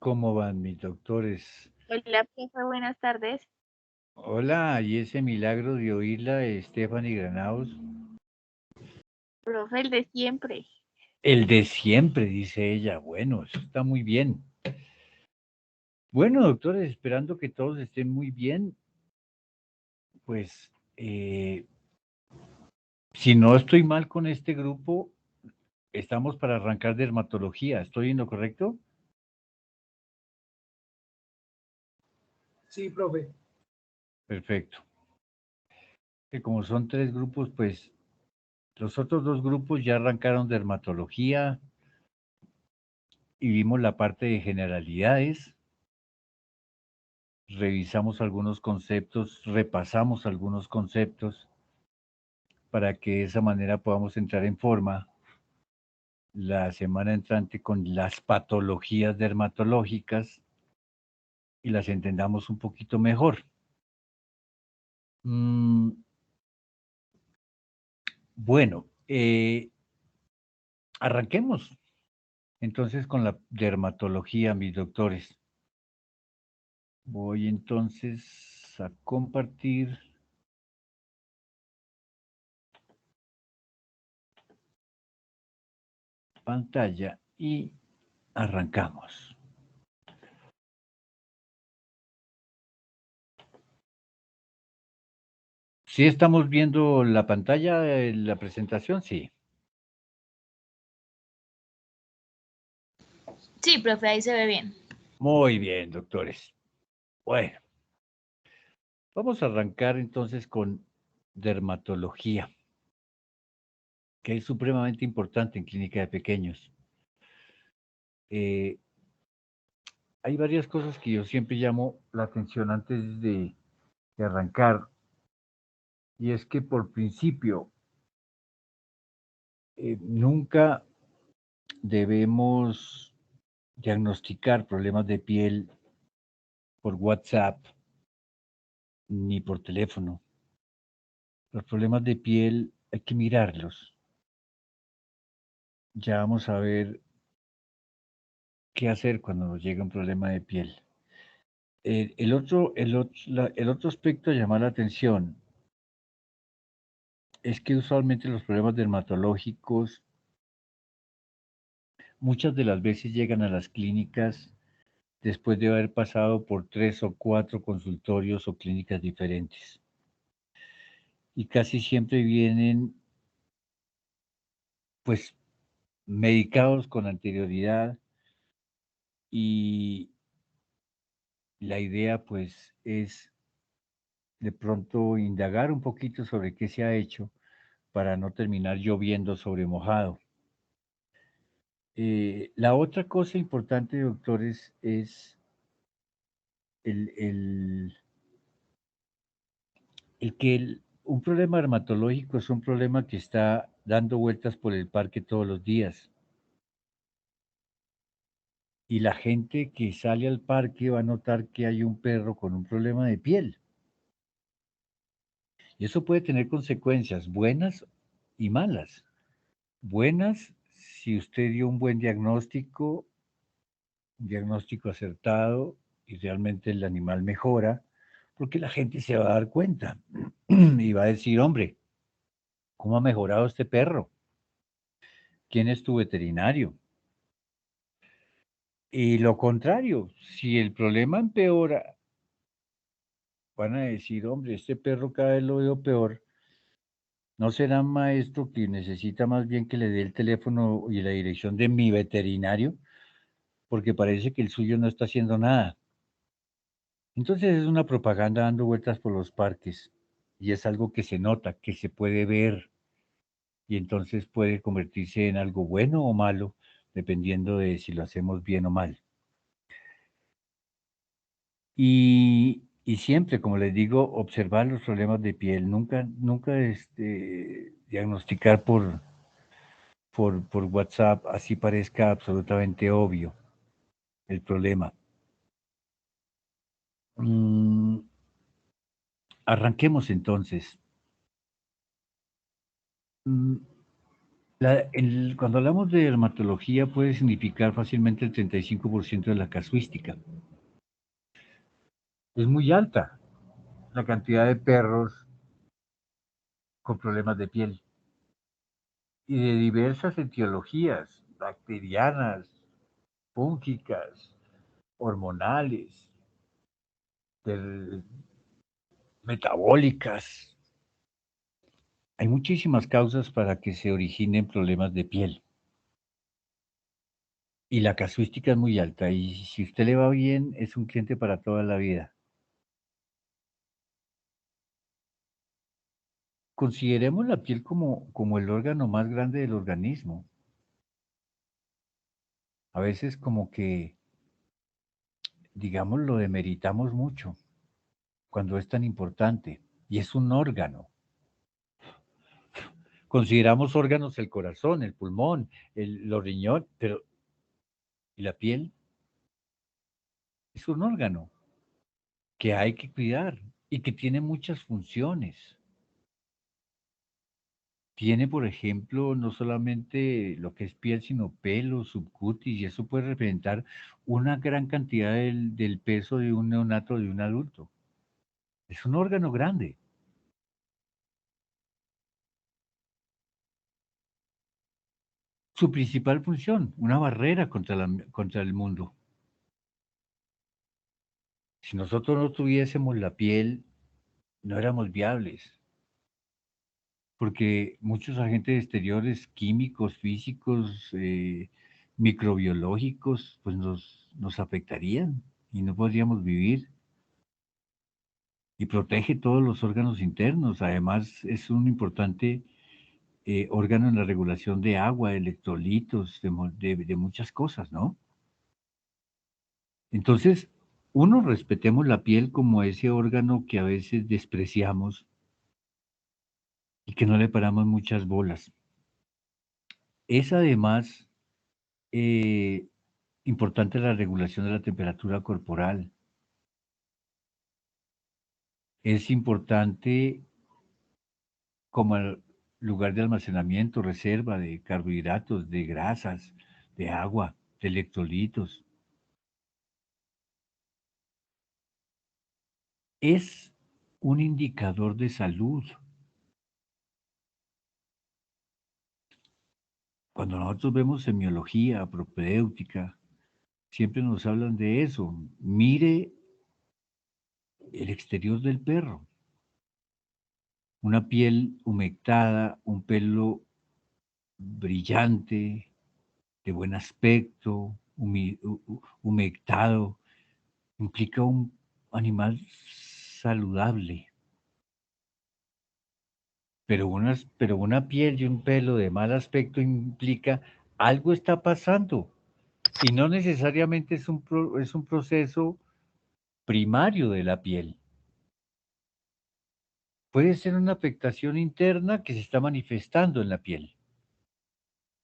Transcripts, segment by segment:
¿Cómo van mis doctores? Hola, profe, buenas tardes. Hola, y ese milagro de oírla, Stephanie Granados. Profe, el de siempre. El de siempre, dice ella. Bueno, eso está muy bien. Bueno, doctores, esperando que todos estén muy bien, pues si no estoy mal con este grupo, estamos para arrancar dermatología. ¿Estoy en lo correcto? Sí, profe. Perfecto. Que como son tres grupos, pues los otros dos grupos ya arrancaron dermatología y vimos la parte de generalidades. Revisamos algunos conceptos, repasamos algunos conceptos para que de esa manera podamos entrar en forma la semana entrante con las patologías dermatológicas y las entendamos un poquito mejor. Mm, bueno, arranquemos entonces con la dermatología, mis doctores. Voy entonces a compartir pantalla y arrancamos. ¿Sí estamos viendo la pantalla, la presentación? Sí. Sí, profe, ahí se ve bien. Muy bien, doctores. Bueno, vamos a arrancar entonces con dermatología, que es supremamente importante en clínica de pequeños. Eh, Hay varias cosas que yo siempre llamo la atención antes de arrancar, y es que por principio nunca debemos diagnosticar problemas de piel por WhatsApp ni por teléfono. Los problemas de piel hay que mirarlos. Ya vamos a ver qué hacer cuando nos llega un problema de piel. El otro aspecto a llamar la atención es que usualmente los problemas dermatológicos muchas de las veces llegan a las clínicas después de haber pasado por 3 o 4 consultorios o clínicas diferentes. Y casi siempre vienen, pues, medicados con anterioridad y la idea, pues, es de pronto indagar un poquito sobre qué se ha hecho para no terminar lloviendo sobre mojado. La otra cosa importante, doctores, es el, un problema dermatológico es un problema que está dando vueltas por el parque todos los días. Y la gente que sale al parque va a notar que hay un perro con un problema de piel. Y eso puede tener consecuencias buenas y malas. Buenas si usted dio un diagnóstico acertado y realmente el animal mejora, porque la gente se va a dar cuenta y va a decir, hombre, ¿cómo ha mejorado este perro? ¿Quién es tu veterinario? Y lo contrario, si el problema empeora, van a decir, hombre, este perro cada vez lo veo peor. ¿No será maestro que necesita más bien que le dé el teléfono y la dirección de mi veterinario? Porque parece que el suyo no está haciendo nada. Entonces es una propaganda dando vueltas por los parques y es algo que se nota, que se puede ver y entonces puede convertirse en algo bueno o malo, dependiendo de si lo hacemos bien o mal. Y siempre, como les digo, observar los problemas de piel, nunca diagnosticar por WhatsApp, así parezca absolutamente obvio el problema. Mm, Arranquemos entonces. Mm, Cuando hablamos de dermatología puede significar fácilmente el 35% de la casuística. Es muy alta la cantidad de perros con problemas de piel y de diversas etiologías, bacterianas, fúngicas, hormonales, metabólicas. Hay muchísimas causas para que se originen problemas de piel. Y la casuística es muy alta y si usted le va bien, es un cliente para toda la vida. Consideremos la piel como el órgano más grande del organismo. A veces como que, digamos, lo demeritamos mucho cuando es tan importante y es un órgano. Consideramos órganos el corazón, el pulmón, los riñones, pero ¿y la piel? Es un órgano que hay que cuidar y que tiene muchas funciones. Tiene, por ejemplo, no solamente lo que es piel, sino pelo, subcutis, y eso puede representar una gran cantidad del peso de un neonato, de un adulto. Es un órgano grande. Su principal función, una barrera contra el mundo. Si nosotros no tuviésemos la piel, no éramos viables, porque muchos agentes exteriores, químicos, físicos, microbiológicos, pues nos afectarían y no podríamos vivir. Y protege todos los órganos internos. Además, es un importante órgano en la regulación de agua, de electrolitos, de muchas cosas, ¿no? Entonces, uno, respetemos la piel como ese órgano que a veces despreciamos y que no le paramos muchas bolas. Es además eh, importante la regulación de la temperatura corporal. Es importante como el lugar de almacenamiento, reserva de carbohidratos, de grasas, de agua, de electrolitos. Es un indicador de salud. Cuando nosotros vemos semiología, propedéutica, siempre nos hablan de eso. Mire el exterior del perro. Una piel humectada, un pelo brillante, de buen aspecto, humectado, implica un animal saludable. Pero una piel y un pelo de mal aspecto implica algo está pasando y no necesariamente es un proceso primario de la piel. Puede ser una afectación interna que se está manifestando en la piel.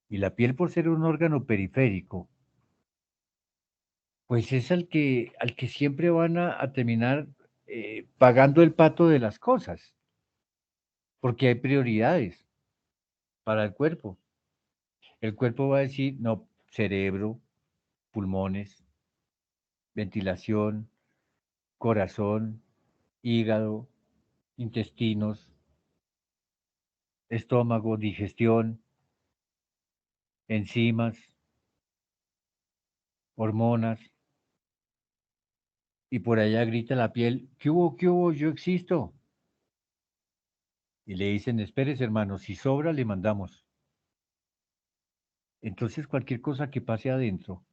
Y la piel, por ser un órgano periférico, pues es al que siempre van a terminar pagando el pato de las cosas, porque hay prioridades para el cuerpo. El cuerpo va a decir, no, cerebro, pulmones, ventilación, corazón, hígado, intestinos, estómago, digestión, enzimas, hormonas, y por allá grita la piel, ¿qué hubo? ¿Qué hubo? Yo existo. Y le dicen, espérese hermano, si sobra le mandamos. Entonces cualquier cosa que pase adentro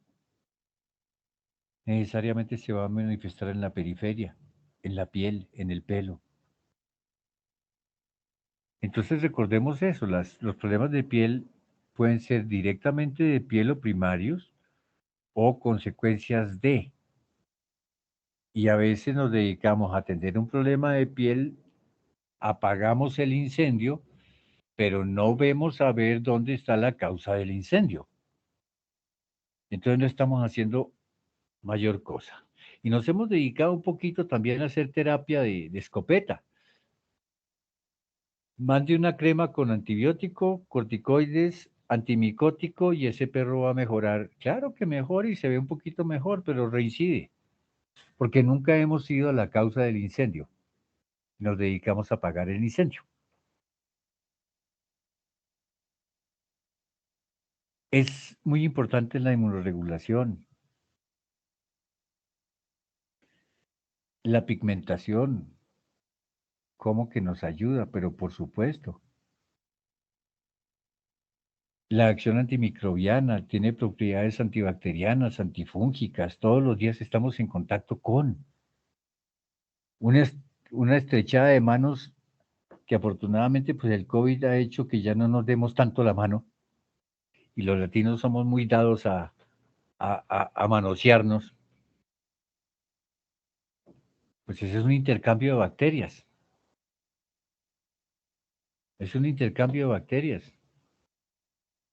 necesariamente se va a manifestar en la periferia, en la piel, en el pelo. Entonces recordemos eso, los problemas de piel pueden ser directamente de piel o primarios o consecuencias de. Y a veces nos dedicamos a atender un problema de piel, apagamos el incendio, pero no vemos a ver dónde está la causa del incendio. Entonces no estamos haciendo mayor cosa. Y nos hemos dedicado un poquito también a hacer terapia de escopeta. Mande una crema con antibiótico, corticoides antimicótico y ese perro va a mejorar. Claro que mejora y se ve un poquito mejor, pero reincide, porque nunca hemos ido a la causa del incendio. Nos dedicamos a apagar el incendio. Es muy importante la inmunoregulación, la pigmentación, cómo que nos ayuda, pero por supuesto. La acción antimicrobiana tiene propiedades antibacterianas, antifúngicas. Todos los días estamos en contacto con una, una estrechada de manos que afortunadamente pues el COVID ha hecho que ya no nos demos tanto la mano y los latinos somos muy dados a manosearnos. Pues ese es un intercambio de bacterias. Es un intercambio de bacterias.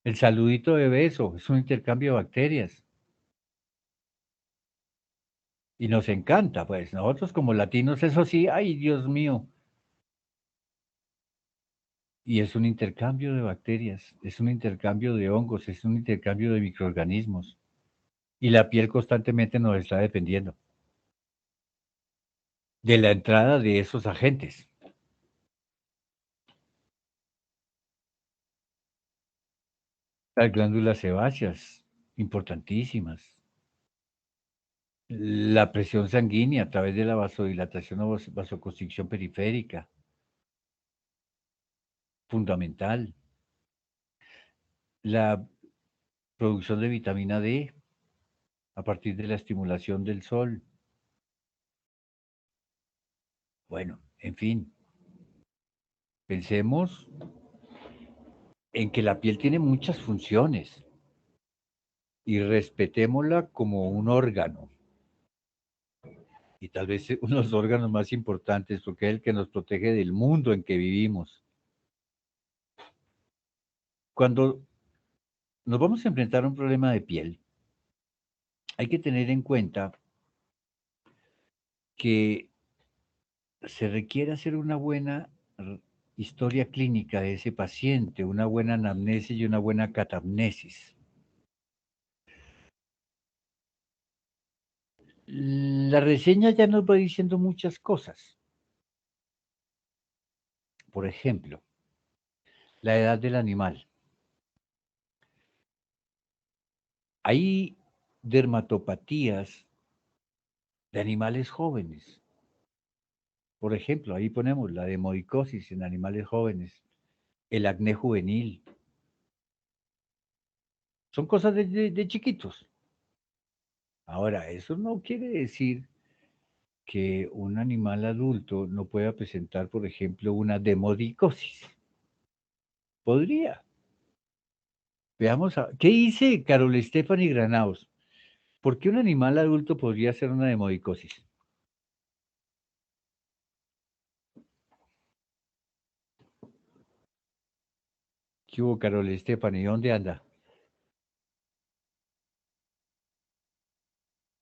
El saludito de beso es un intercambio de bacterias. Y nos encanta, pues nosotros como latinos, eso sí, ay Dios mío. Y es un intercambio de bacterias, es un intercambio de hongos, es un intercambio de microorganismos. Y la piel constantemente nos está dependiendo de la entrada de esos agentes. Las glándulas sebáceas, importantísimas. La presión sanguínea a través de la vasodilatación o vasoconstricción periférica, fundamental. La producción de vitamina D a partir de la estimulación del sol. Bueno, en fin, pensemos en que la piel tiene muchas funciones y respetémosla como un órgano. Y tal vez uno de los órganos más importantes, porque es el que nos protege del mundo en que vivimos. Cuando nos vamos a enfrentar a un problema de piel, hay que tener en cuenta que se requiere hacer una buena historia clínica de ese paciente, una buena anamnesis y una buena catamnesis. La reseña ya nos va diciendo muchas cosas. Por ejemplo, la edad del animal. Hay dermatopatías de animales jóvenes. Por ejemplo, ahí ponemos la demodicosis en animales jóvenes, el acné juvenil. Son cosas de chiquitos. Ahora, eso no quiere decir que un animal adulto no pueda presentar, por ejemplo, una demodicosis. Podría. Veamos, ¿qué dice Carol Stephanie Granados? ¿Por qué un animal adulto podría hacer una demodicosis? ¿Qué hubo, Carol Stephanie? ¿Dónde anda?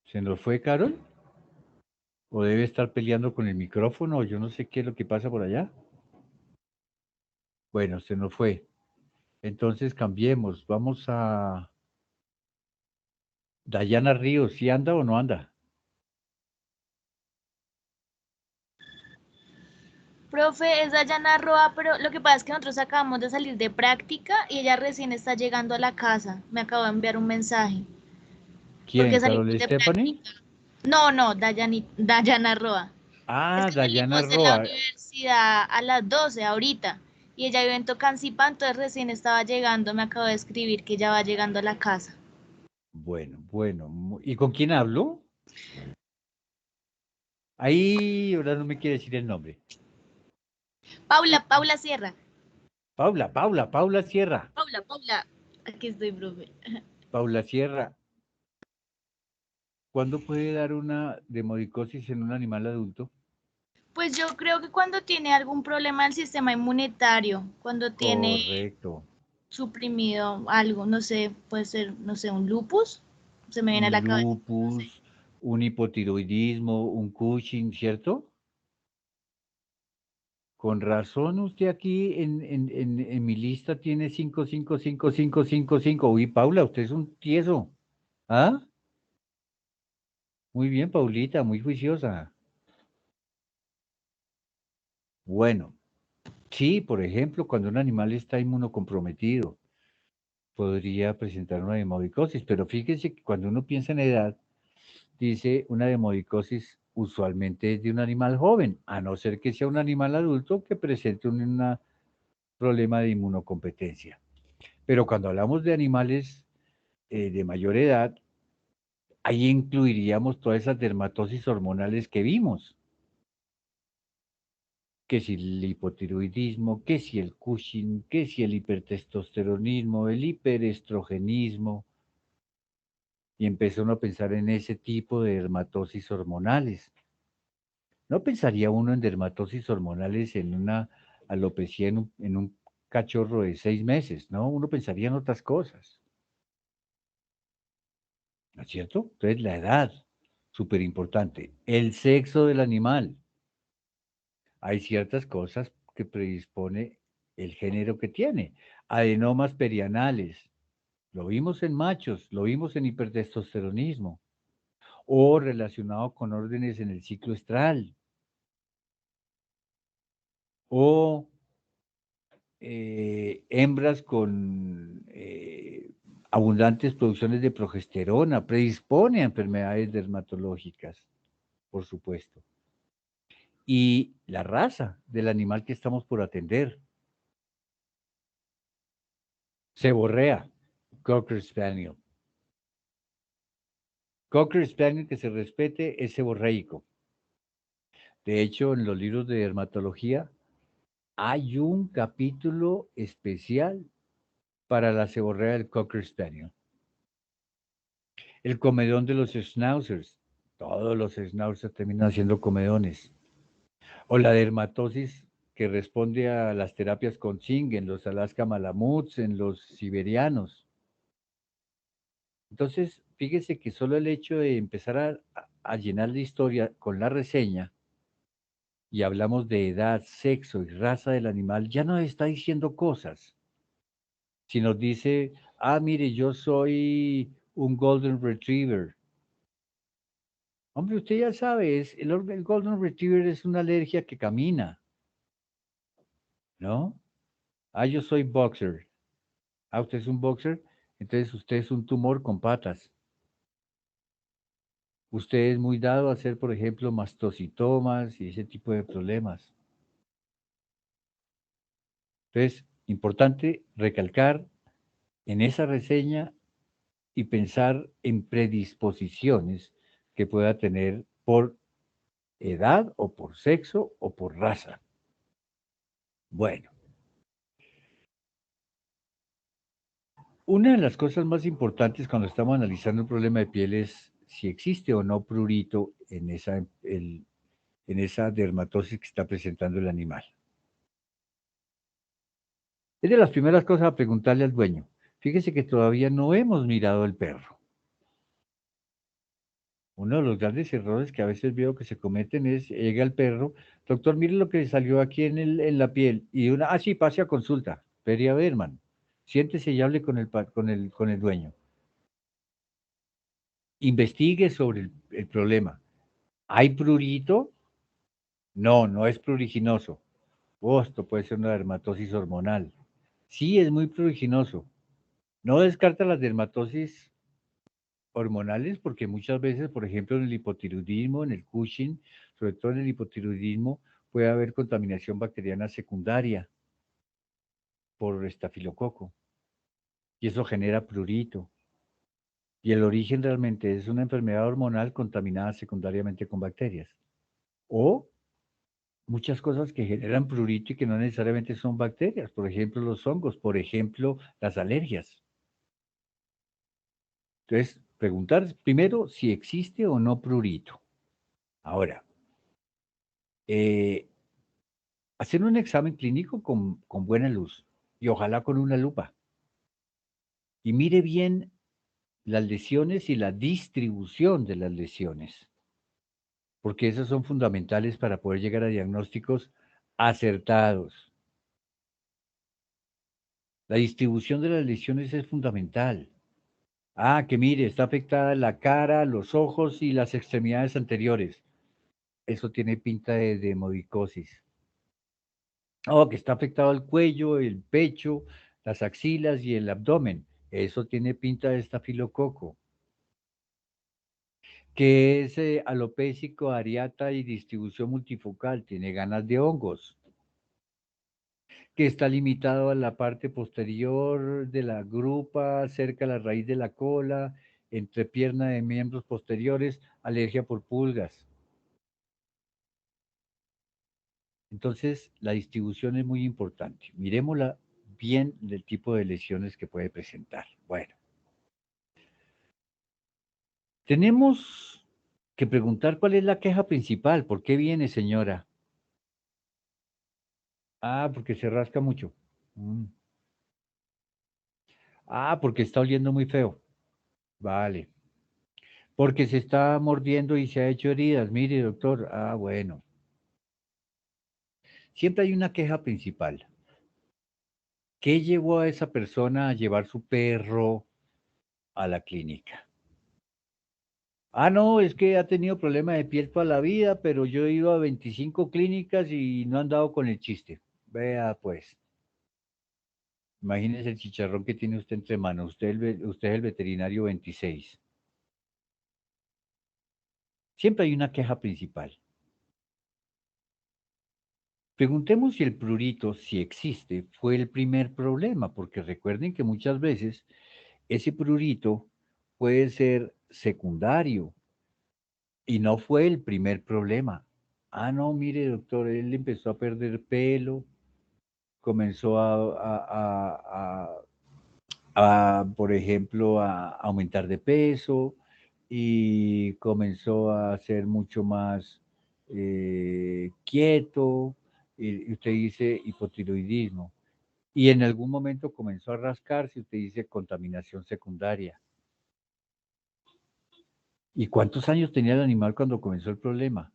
¿Se nos fue Carol? ¿O debe estar peleando con el micrófono? Yo no sé qué es lo que pasa por allá. Bueno, se nos fue. Entonces cambiemos. Vamos a Dayana Ríos. ¿Sí anda o no anda? Profe, es Dayana Roa, pero lo que pasa es que nosotros acabamos de salir de práctica y ella recién está llegando a la casa. Me acabo de enviar un mensaje. ¿Quién? Porque ¿Carol salimos de Stephanie? práctica. No, no, Dayana Roa. Es Ah, que Dayana salimos de la Roa. universidad a las 12 ahorita. Y ella vive en Tocancipá, entonces recién estaba llegando. Me acabo de escribir que ya va llegando a la casa. Bueno, bueno. ¿Y con quién hablo? Ahí, ahora no me quiere decir el nombre. Paula Sierra. Paula Sierra. Paula. Aquí estoy, profe. Paula Sierra. ¿Cuándo puede dar una demodicosis en un animal adulto? Pues yo creo que cuando tiene algún problema del sistema inmunitario, cuando tiene Correcto. suprimido algo, no sé, puede ser, no sé, un lupus, se me viene a Un la cabeza, no sé. lupus, un hipotiroidismo, un Cushing, ¿cierto? Con razón usted aquí en mi lista tiene 5, 5, 5, 5, 5, 5. Uy, Paula, usted es un tieso. ¿Ah? Muy bien, Paulita, muy juiciosa. Bueno, sí, por ejemplo, cuando un animal está inmunocomprometido, podría presentar una demodicosis, pero fíjese que cuando uno piensa en edad, dice una demodicosis usualmente es de un animal joven, a no ser que sea un animal adulto que presente un problema de inmunocompetencia. Pero cuando hablamos de animales de mayor edad, ahí incluiríamos todas esas dermatosis hormonales que vimos, que si el hipotiroidismo, que si el Cushing, que si el hipertestosteronismo, el hiperestrogenismo, y empezó uno a pensar en ese tipo de dermatosis hormonales. ¿No pensaría uno en dermatosis hormonales en una alopecia en un cachorro de 6 meses? ¿No? Uno pensaría en otras cosas, ¿no es cierto? Entonces la edad, súper importante. El sexo del animal. Hay ciertas cosas que predispone el género que tiene. Adenomas perianales. Lo vimos en machos, lo vimos en hipertestosteronismo o relacionado con órdenes en el ciclo estral o hembras con abundantes producciones de progesterona, predispone a enfermedades dermatológicas, por supuesto. Y la raza del animal que estamos por atender. Seborrea, Cocker Spaniel. Cocker Spaniel que se respete es seborreico. De hecho, en los libros de dermatología hay un capítulo especial para la seborrea del Cocker Spaniel. El comedón de los schnauzers. Todos los schnauzers terminan siendo comedones. O la dermatosis que responde a las terapias con zinc en los Alaska Malamuts, en los siberianos. Entonces, fíjese que solo el hecho de empezar a llenar la historia con la reseña y hablamos de edad, sexo y raza del animal, ya no está diciendo cosas. Si nos dice, mire, yo soy un Golden Retriever. Hombre, usted ya sabe, el Golden Retriever es una alergia que camina, ¿no? Yo soy boxer. Usted es un boxer, entonces usted es un tumor con patas. Usted es muy dado a hacer, por ejemplo, mastocitomas y ese tipo de problemas. Entonces, importante recalcar en esa reseña y pensar en predisposiciones que pueda tener por edad o por sexo o por raza. Bueno, una de las cosas más importantes cuando estamos analizando un problema de piel es si existe o no prurito en esa dermatosis que está presentando el animal. Es de las primeras cosas a preguntarle al dueño. Fíjese que todavía no hemos mirado el perro. Uno de los grandes errores que a veces veo que se cometen es, llega el perro, doctor, mire lo que le salió aquí en la piel, y sí, pase a consulta, Feria Berman, siéntese y hable con el dueño. Investigue sobre el problema. ¿Hay prurito? No, no es pruriginoso. Esto puede ser una dermatosis hormonal. Sí, es muy pruriginoso. No descarta las dermatosis hormonales porque muchas veces, por ejemplo, en el hipotiroidismo, en el Cushing, sobre todo en el hipotiroidismo, puede haber contaminación bacteriana secundaria por estafilococo y eso genera prurito. Y el origen realmente es una enfermedad hormonal contaminada secundariamente con bacterias. O muchas cosas que generan prurito y que no necesariamente son bacterias, por ejemplo, los hongos, por ejemplo, las alergias. Entonces, preguntar primero si existe o no prurito. Ahora, eh, hacer un examen clínico con buena luz y ojalá con una lupa. Y mire bien las lesiones y la distribución de las lesiones, porque esas son fundamentales para poder llegar a diagnósticos acertados. La distribución de las lesiones es fundamental. Ah, que mire, está afectada la cara, los ojos y las extremidades anteriores. Eso tiene pinta de hemodicosis. Oh, que está afectado el cuello, el pecho, las axilas y el abdomen. Eso tiene pinta de estafilococo. Que es alopécico, areata y distribución multifocal. Tiene ganas de hongos. Que está limitado a la parte posterior de la grupa, cerca a la raíz de la cola, entrepierna de miembros posteriores, alergia por pulgas. Entonces, la distribución es muy importante. Miremosla bien del tipo de lesiones que puede presentar. Bueno, tenemos que preguntar cuál es la queja principal. ¿Por qué viene, señora? Ah, porque se rasca mucho. Mm. Ah, porque está oliendo muy feo. Vale. Porque se está mordiendo y se ha hecho heridas. Mire, doctor. Ah, bueno. Siempre hay una queja principal. ¿Qué llevó a esa persona a llevar su perro a la clínica? Ah, no, es que ha tenido problema de piel toda la vida, pero yo he ido a 25 clínicas y no han dado con el chiste. Vea, pues, imagínese el chicharrón que tiene usted entre manos. Usted es el veterinario 26. Siempre hay una queja principal. Preguntemos si el prurito, si existe, fue el primer problema, porque recuerden que muchas veces ese prurito puede ser secundario y no fue el primer problema. Ah, no, mire, doctor, él empezó a perder pelo, comenzó por ejemplo, a aumentar de peso y comenzó a ser mucho más quieto, y usted dice hipotiroidismo. Y en algún momento comenzó a rascarse, usted dice contaminación secundaria. ¿Y cuántos años tenía el animal cuando comenzó el problema?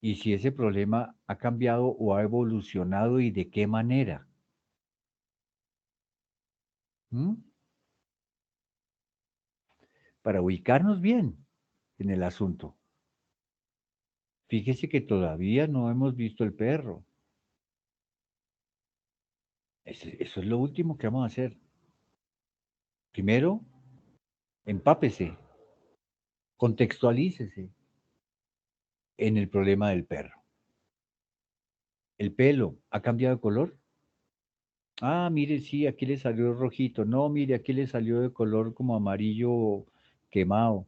Y si ese problema ha cambiado o ha evolucionado y de qué manera. ¿Mm? Para ubicarnos bien en el asunto. Fíjese que todavía no hemos visto el perro. Eso es lo último que vamos a hacer. Primero, empápese, contextualícese en el problema del perro. ¿El pelo ha cambiado de color? Ah, mire, sí, aquí le salió rojito. No, mire, aquí le salió de color como amarillo quemado.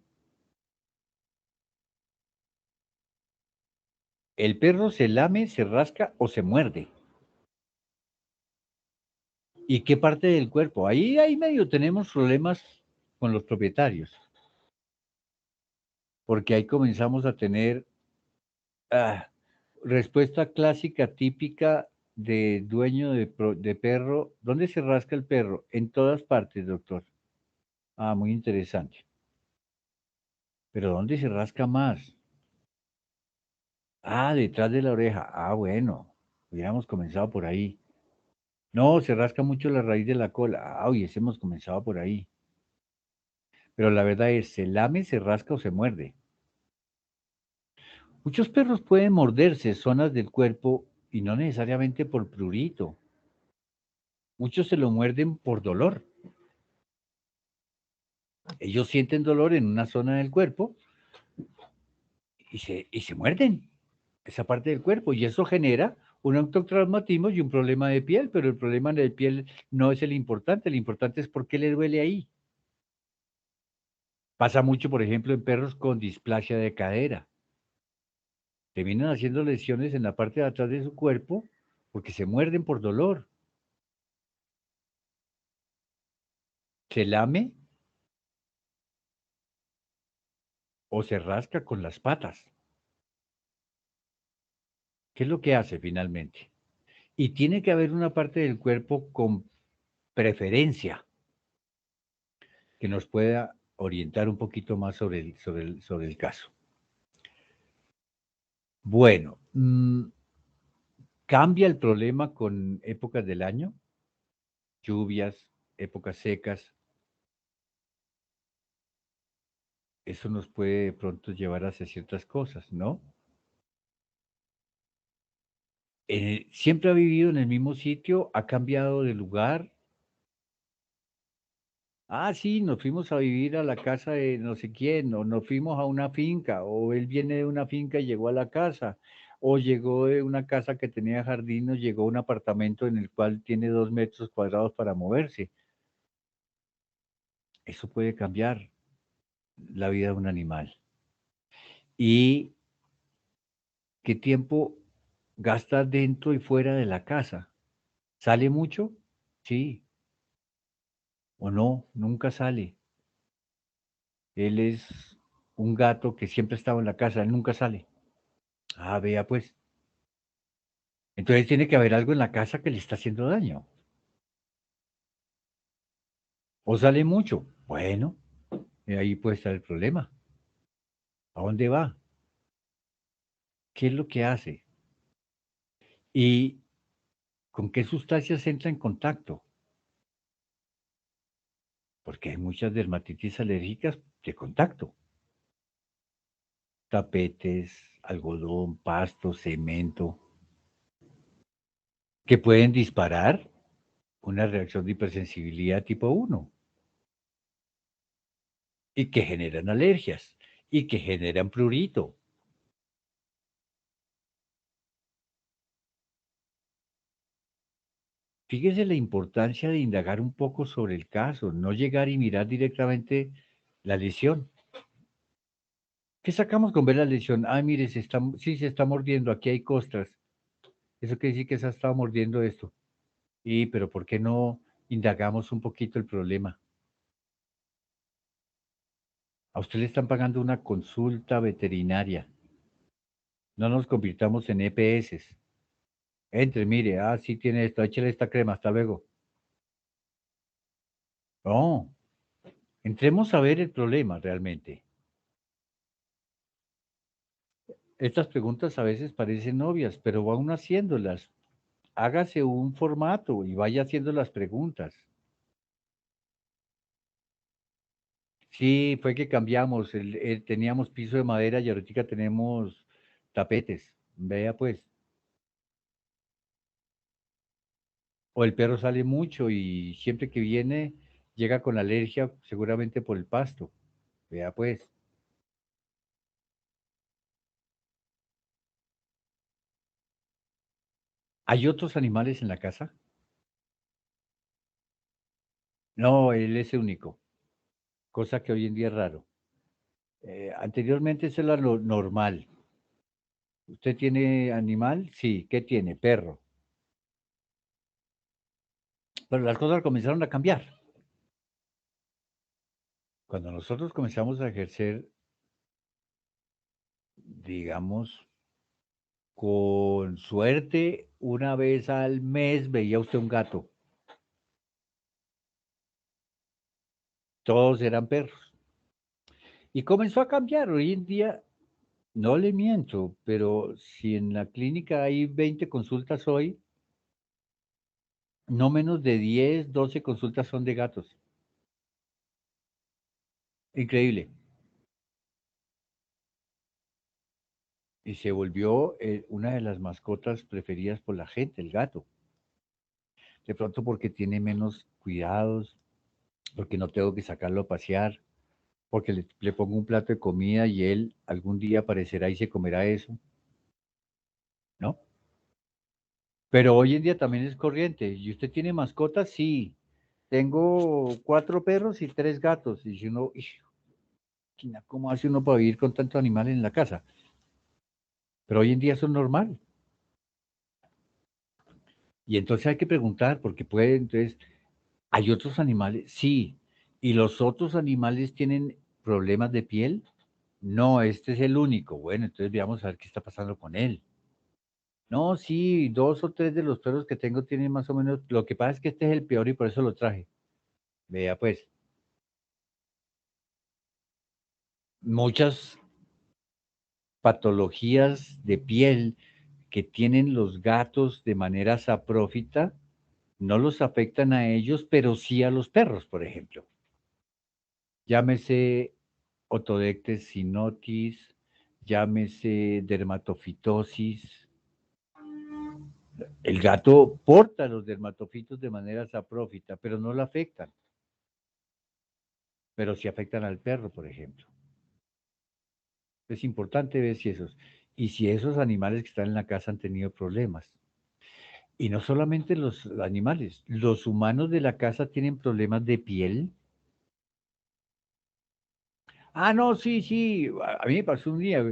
El perro se lame, se rasca o se muerde. ¿Y qué parte del cuerpo? Ahí medio tenemos problemas con los propietarios, porque ahí comenzamos a tener ah, respuesta clásica típica de dueño de perro. ¿Dónde se rasca el perro? En todas partes, doctor. Ah, muy interesante. Pero ¿dónde se rasca más? Ah, detrás de la oreja. Ah, bueno, hubiéramos comenzado por ahí. No, se rasca mucho la raíz de la cola. Ah, hubiésemos comenzado por ahí. Pero la verdad es, ¿se lame, se rasca o se muerde? Muchos perros pueden morderse zonas del cuerpo y no necesariamente por prurito. Muchos se lo muerden por dolor. Ellos sienten dolor en una zona del cuerpo y se muerden esa parte del cuerpo y eso genera un autotraumatismo y un problema de piel, pero el problema de piel no es el importante es por qué le duele ahí. Pasa mucho, por ejemplo, en perros con displasia de cadera. Terminan haciendo lesiones en la parte de atrás de su cuerpo porque se muerden por dolor. Se lame o se rasca con las patas. ¿Qué es lo que hace finalmente? Y tiene que haber una parte del cuerpo con preferencia que nos pueda orientar un poquito más sobre el caso. Bueno, ¿Cambia el problema con épocas del año? Lluvias, épocas secas. Eso nos puede de pronto llevar hacia ciertas cosas, ¿no? Siempre ha vivido en el mismo sitio, ha cambiado de lugar. Ah, sí, nos fuimos a vivir a la casa de no sé quién, o nos fuimos a una finca, o él viene de una finca y llegó a la casa, o llegó de una casa que tenía jardín, o llegó a un apartamento en el cual tiene 2 metros cuadrados para moverse. Eso puede cambiar la vida de un animal. ¿Y qué tiempo gasta dentro y fuera de la casa? ¿Sale mucho? Sí, o no, nunca sale. Él es un gato que siempre estaba en la casa, él nunca sale. Ah, vea pues. Entonces tiene que haber algo en la casa que le está haciendo daño. O sale mucho. Bueno, ahí puede estar el problema. ¿A dónde va? ¿Qué es lo que hace? ¿Y con qué sustancias entra en contacto? Porque hay muchas dermatitis alérgicas de contacto. Tapetes, algodón, pasto, cemento, que pueden disparar una reacción de hipersensibilidad tipo 1 y que generan alergias y que generan prurito. Fíjese la importancia de indagar un poco sobre el caso, no llegar y mirar directamente la lesión. ¿Qué sacamos con ver la lesión? Ah, mire, sí, se está mordiendo, aquí hay costras. Eso quiere decir que se ha estado mordiendo esto. Y, pero ¿por qué no indagamos un poquito el problema? A usted le están pagando una consulta veterinaria. No nos convirtamos en EPS. Entre, mire, ah, sí tiene esto, échale esta crema, hasta luego. No, entremos a ver el problema realmente. Estas preguntas a veces parecen obvias, pero va uno haciéndolas. Hágase un formato y vaya haciendo las preguntas. Sí, fue que cambiamos, teníamos piso de madera y ahorita tenemos tapetes. Vea pues, o el perro sale mucho y siempre que viene llega con alergia, seguramente por el pasto. Vea pues, ¿hay otros animales en la casa? No, él es el único, cosa que hoy en día es raro. Anteriormente eso era lo normal. ¿Usted tiene animal? Sí, ¿qué tiene? Perro. Pero las cosas comenzaron a cambiar. Cuando nosotros comenzamos a ejercer, digamos, con suerte, una vez al mes veía usted un gato. Todos eran perros. Y comenzó a cambiar. Hoy en día, no le miento, pero si en la clínica hay 20 consultas hoy, no menos de 10, 12 consultas son de gatos. Increíble. Y se volvió una de las mascotas preferidas por la gente, el gato. De pronto porque tiene menos cuidados, porque no tengo que sacarlo a pasear, porque le pongo un plato de comida y él algún día aparecerá y se comerá eso, ¿no? Pero hoy en día también es corriente. ¿Y usted tiene mascotas? Sí. Tengo 4 perros y 3 gatos. Y si uno, "Hijo, ¿cómo hace uno para vivir con tantos animales en la casa?" Pero hoy en día eso es normal. Y entonces hay que preguntar, porque puede, entonces, ¿hay otros animales? Sí. ¿Y los otros animales tienen problemas de piel? No, este es el único. Bueno, entonces veamos a ver qué está pasando con él. No, sí, 2 o 3 de los perros que tengo tienen más o menos. Lo que pasa es que este es el peor y por eso lo traje. Vea, pues, muchas patologías de piel que tienen los gatos de manera saprófita no los afectan a ellos, pero sí a los perros, por ejemplo. Llámese Otodectes sinotis, llámese dermatofitosis. El gato porta los dermatofitos de manera saprófita, pero no lo afectan. Pero sí afectan al perro, por ejemplo. Es importante ver y si esos animales que están en la casa han tenido problemas. Y no solamente los animales, los humanos de la casa tienen problemas de piel. Ah, no, sí, sí, a mí me pasó un día.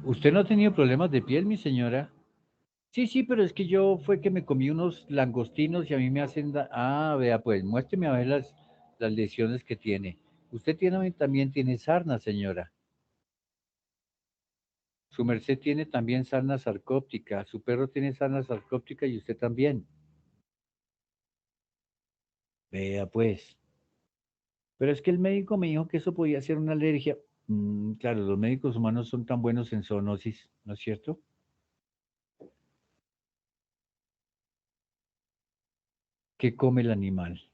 ¿Usted no ha tenido problemas de piel, mi señora? Sí, sí, pero es que yo fue que me comí unos langostinos y a mí me hacen... Ah, vea, pues muéstreme a ver las lesiones que tiene. Usted también tiene sarna, señora. Su merced tiene también sarna sarcóptica. Su perro tiene sarna sarcóptica y usted también. Vea, pues. Pero es que el médico me dijo que eso podía ser una alergia. Claro, los médicos humanos son tan buenos en zoonosis, ¿no es cierto? ¿Qué come el animal?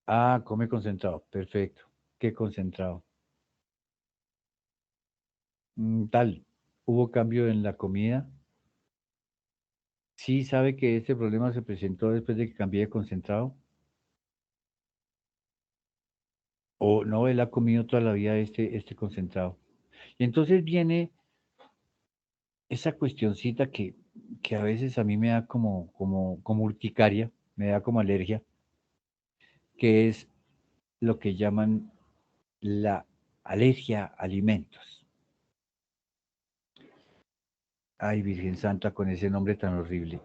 Ah, come concentrado. Perfecto. ¿Qué concentrado? Tal. ¿Hubo cambio en la comida? Sí, sabe que ese problema se presentó después de que cambié de concentrado. O no, él ha comido toda la vida este concentrado. Y entonces viene esa cuestioncita que a veces a mí me da como urticaria, me da como alergia, que es lo que llaman la alergia a alimentos. Ay, Virgen Santa, con ese nombre tan horrible.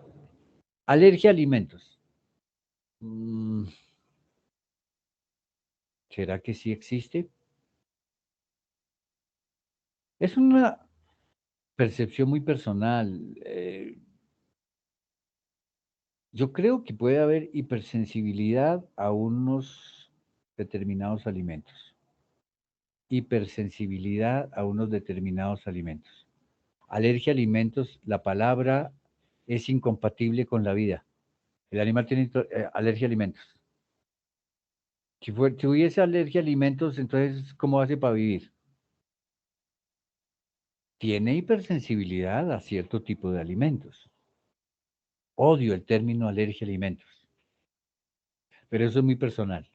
Alergia a alimentos. Mm, ¿Será que sí existe? Es una percepción muy personal. Yo creo que puede haber hipersensibilidad a unos determinados alimentos. Hipersensibilidad a unos determinados alimentos. Alergia a alimentos, la palabra es incompatible con la vida. El animal tiene alergia a alimentos. Si hubiese alergia a alimentos, entonces, ¿cómo hace para vivir? Tiene hipersensibilidad a cierto tipo de alimentos. Odio el término alergia a alimentos, pero eso es muy personal.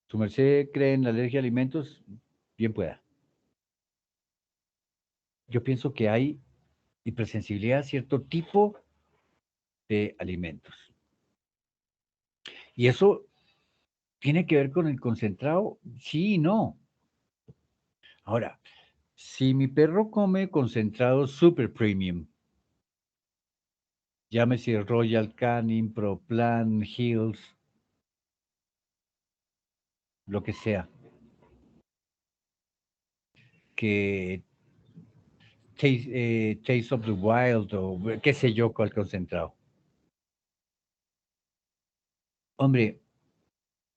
Su merced cree en la alergia a alimentos, bien pueda. Yo pienso que hay hipersensibilidad a cierto tipo de alimentos. Y eso tiene que ver con el concentrado, sí y no. Ahora, si mi perro come concentrado super premium, llámese Royal Canin, Pro Plan, Hills, lo que sea, que Taste of the Wild o qué sé yo cuál concentrado. Hombre,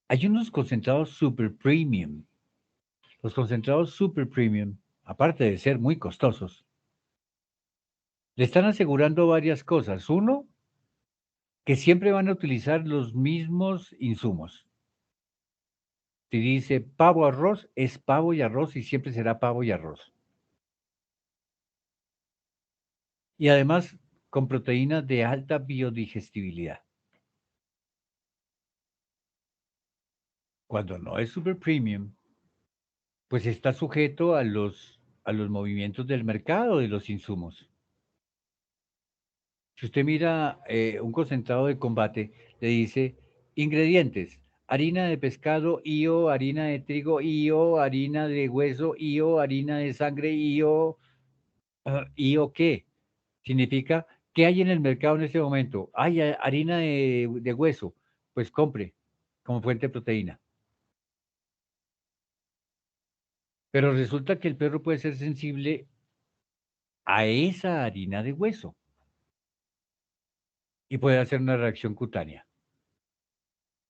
hay unos concentrados super premium. Los concentrados super premium, aparte de ser muy costosos, le están asegurando varias cosas. Uno, que siempre van a utilizar los mismos insumos. Si dice pavo arroz, es pavo y arroz y siempre será pavo y arroz. Y además con proteínas de alta biodigestibilidad. Cuando no es super premium, pues está sujeto a los movimientos del mercado de los insumos. Si usted mira un concentrado de combate, le dice ingredientes, harina de pescado, IO, harina de trigo, IO, harina de hueso, IO, harina de sangre, IO, ¿IO qué? Significa, ¿qué hay en el mercado en este momento? Hay harina de hueso, pues compre como fuente de proteína. Pero resulta que el perro puede ser sensible a esa harina de hueso y puede hacer una reacción cutánea.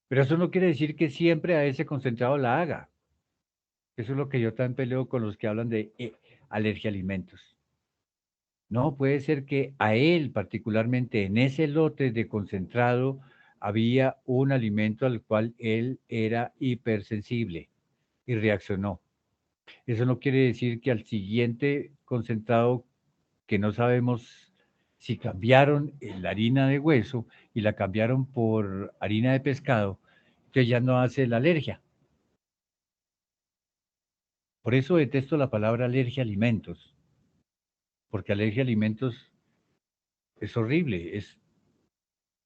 Pero eso no quiere decir que siempre a ese concentrado la haga. Eso es lo que yo también peleo con los que hablan de alergia a alimentos. No, puede ser que a él, particularmente en ese lote de concentrado, había un alimento al cual él era hipersensible y reaccionó. Eso no quiere decir que al siguiente concentrado, que no sabemos si cambiaron la harina de hueso y la cambiaron por harina de pescado, que ya no hace la alergia. Por eso detesto la palabra alergia a alimentos, porque alergia a alimentos es horrible.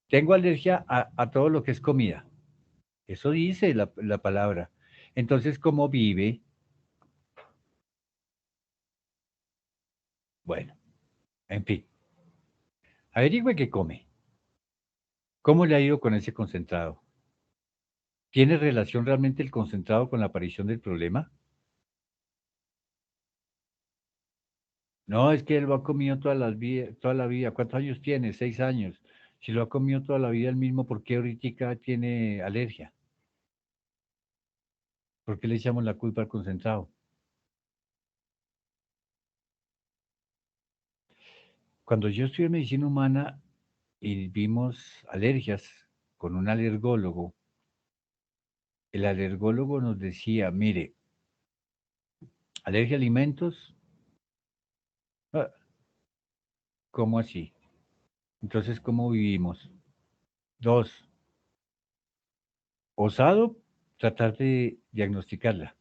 Tengo alergia a todo lo que es comida. Eso dice la palabra. Entonces, ¿cómo vive? Bueno, en fin, averigüe qué come. ¿Cómo le ha ido con ese concentrado? ¿Tiene relación realmente el concentrado con la aparición del problema? No, es que él lo ha comido toda la vida. ¿Cuántos años tiene? 6 años. Si lo ha comido toda la vida el mismo, ¿por qué ahorita tiene alergia? ¿Por qué le echamos la culpa al concentrado? Cuando yo estudié medicina humana y vimos alergias con un alergólogo, el alergólogo nos decía, mire, alergia a alimentos, ah, ¿cómo así? Entonces, ¿cómo vivimos? Dos, osado tratar de diagnosticarla.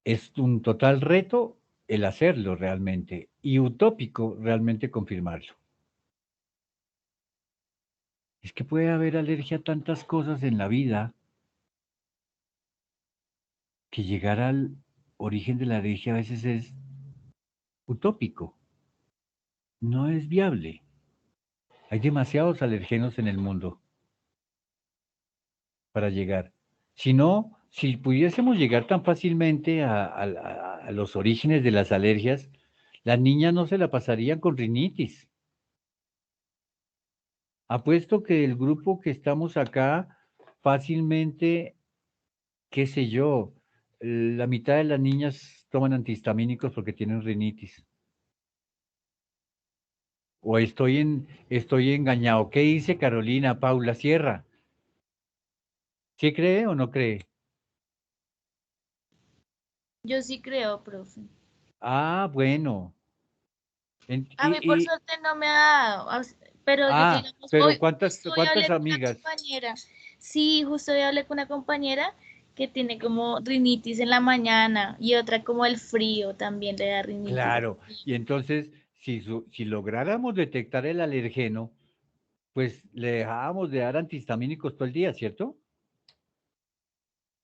Es un total reto el hacerlo realmente y utópico realmente confirmarlo. Es que puede haber alergia a tantas cosas en la vida que llegar al origen de la alergia a veces es utópico, no es viable. Hay demasiados alergenos en el mundo para llegar. Si no, si pudiésemos llegar tan fácilmente a los orígenes de las alergias, las niñas no se la pasarían con rinitis. Apuesto que el grupo que estamos acá, fácilmente, qué sé yo, la mitad de las niñas toman antihistamínicos porque tienen rinitis. O estoy engañado. ¿Qué dice Carolina Paula Sierra? ¿Sí cree o no cree? Yo sí creo, profe. Ah, bueno. A mí por suerte no me ha dado, pero yo digamos, pero justo hoy ¿cuántas hablé con una amigas? compañera, sí, justo hoy hablé con una compañera que tiene como rinitis en la mañana y otra como el frío también le da rinitis. Claro. Y entonces, si lográramos detectar el alergeno, pues le dejábamos de dar antihistamínicos todo el día, ¿cierto?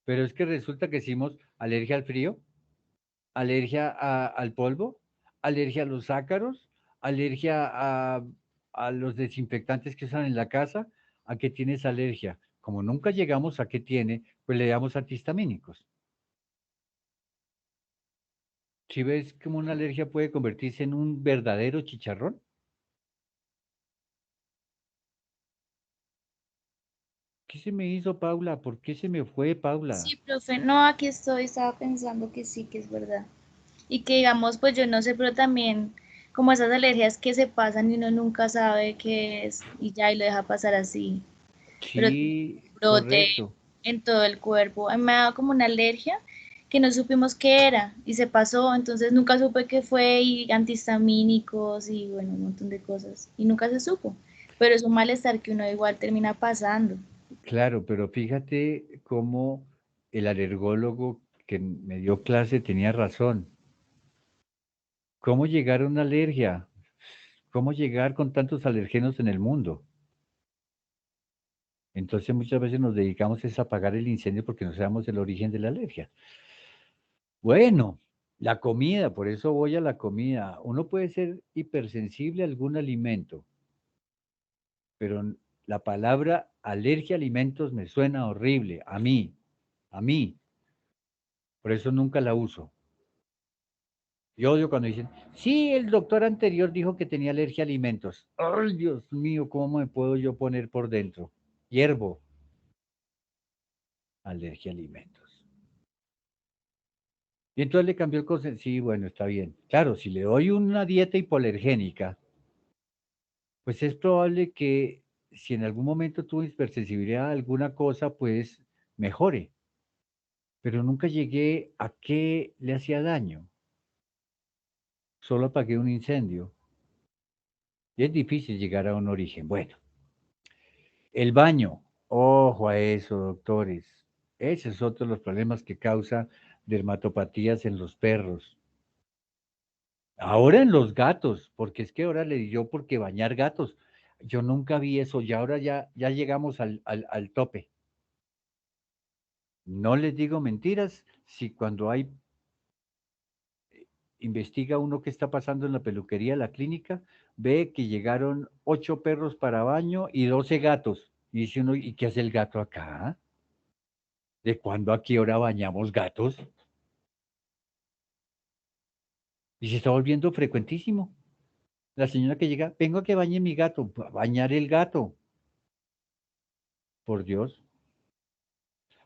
Pero es que resulta que hicimos alergia al frío, alergia al polvo, alergia a los ácaros, alergia a los desinfectantes que usan en la casa. ¿A qué tienes alergia? Como nunca llegamos a qué tiene, pues le damos antihistamínicos. ¿Si ves cómo una alergia puede convertirse en un verdadero chicharrón? ¿Qué se me hizo, Paula? ¿Por qué se me fue, Paula? Sí, profe, no, aquí estoy, estaba pensando que sí, que es verdad. Y que digamos, pues yo no sé, pero también como esas alergias que se pasan y uno nunca sabe qué es y ya y lo deja pasar así, pero tiene Sí, un brote correcto. en todo el cuerpo. A mí me ha dado como una alergia que no supimos qué era y se pasó, entonces nunca supe qué fue y antihistamínicos y bueno, un montón de cosas y nunca se supo, pero es un malestar que uno igual termina pasando. Claro, pero fíjate cómo el alergólogo que me dio clase tenía razón. ¿Cómo llegar a una alergia? ¿Cómo llegar con tantos alergenos en el mundo? Entonces muchas veces nos dedicamos es a apagar el incendio porque no sabemos el origen de la alergia. Bueno, la comida, por eso voy a la comida. Uno puede ser hipersensible a algún alimento, pero la palabra alergia a alimentos me suena horrible, a mí, por eso nunca la uso. Yo odio cuando dicen, sí, el doctor anterior dijo que tenía alergia a alimentos. Ay, Dios mío, ¿cómo me puedo yo poner por dentro? Hiervo, alergia a alimentos. Y entonces le cambió el concepto. Sí, bueno, está bien. Claro, si le doy una dieta hipoalergénica, pues es probable que si en algún momento tuvo hipersensibilidad a alguna cosa, pues mejore. Pero nunca llegué a qué le hacía daño. Solo apagué un incendio. Y es difícil llegar a un origen. Bueno, el baño. Ojo a eso, doctores. Ese es otro de los problemas que causa dermatopatías en los perros. Ahora en los gatos, porque es que ahora le dio porque bañar gatos. Yo nunca vi eso y ahora ya llegamos al tope. No les digo mentiras, si cuando hay, investiga uno qué está pasando en la peluquería, la clínica, ve que llegaron 8 perros para baño y 12 gatos. Y dice uno, ¿y qué hace el gato acá? ¿De cuándo a qué hora bañamos gatos? Y se está volviendo frecuentísimo. La señora que llega, vengo a que bañe mi gato, a bañar el gato, por Dios.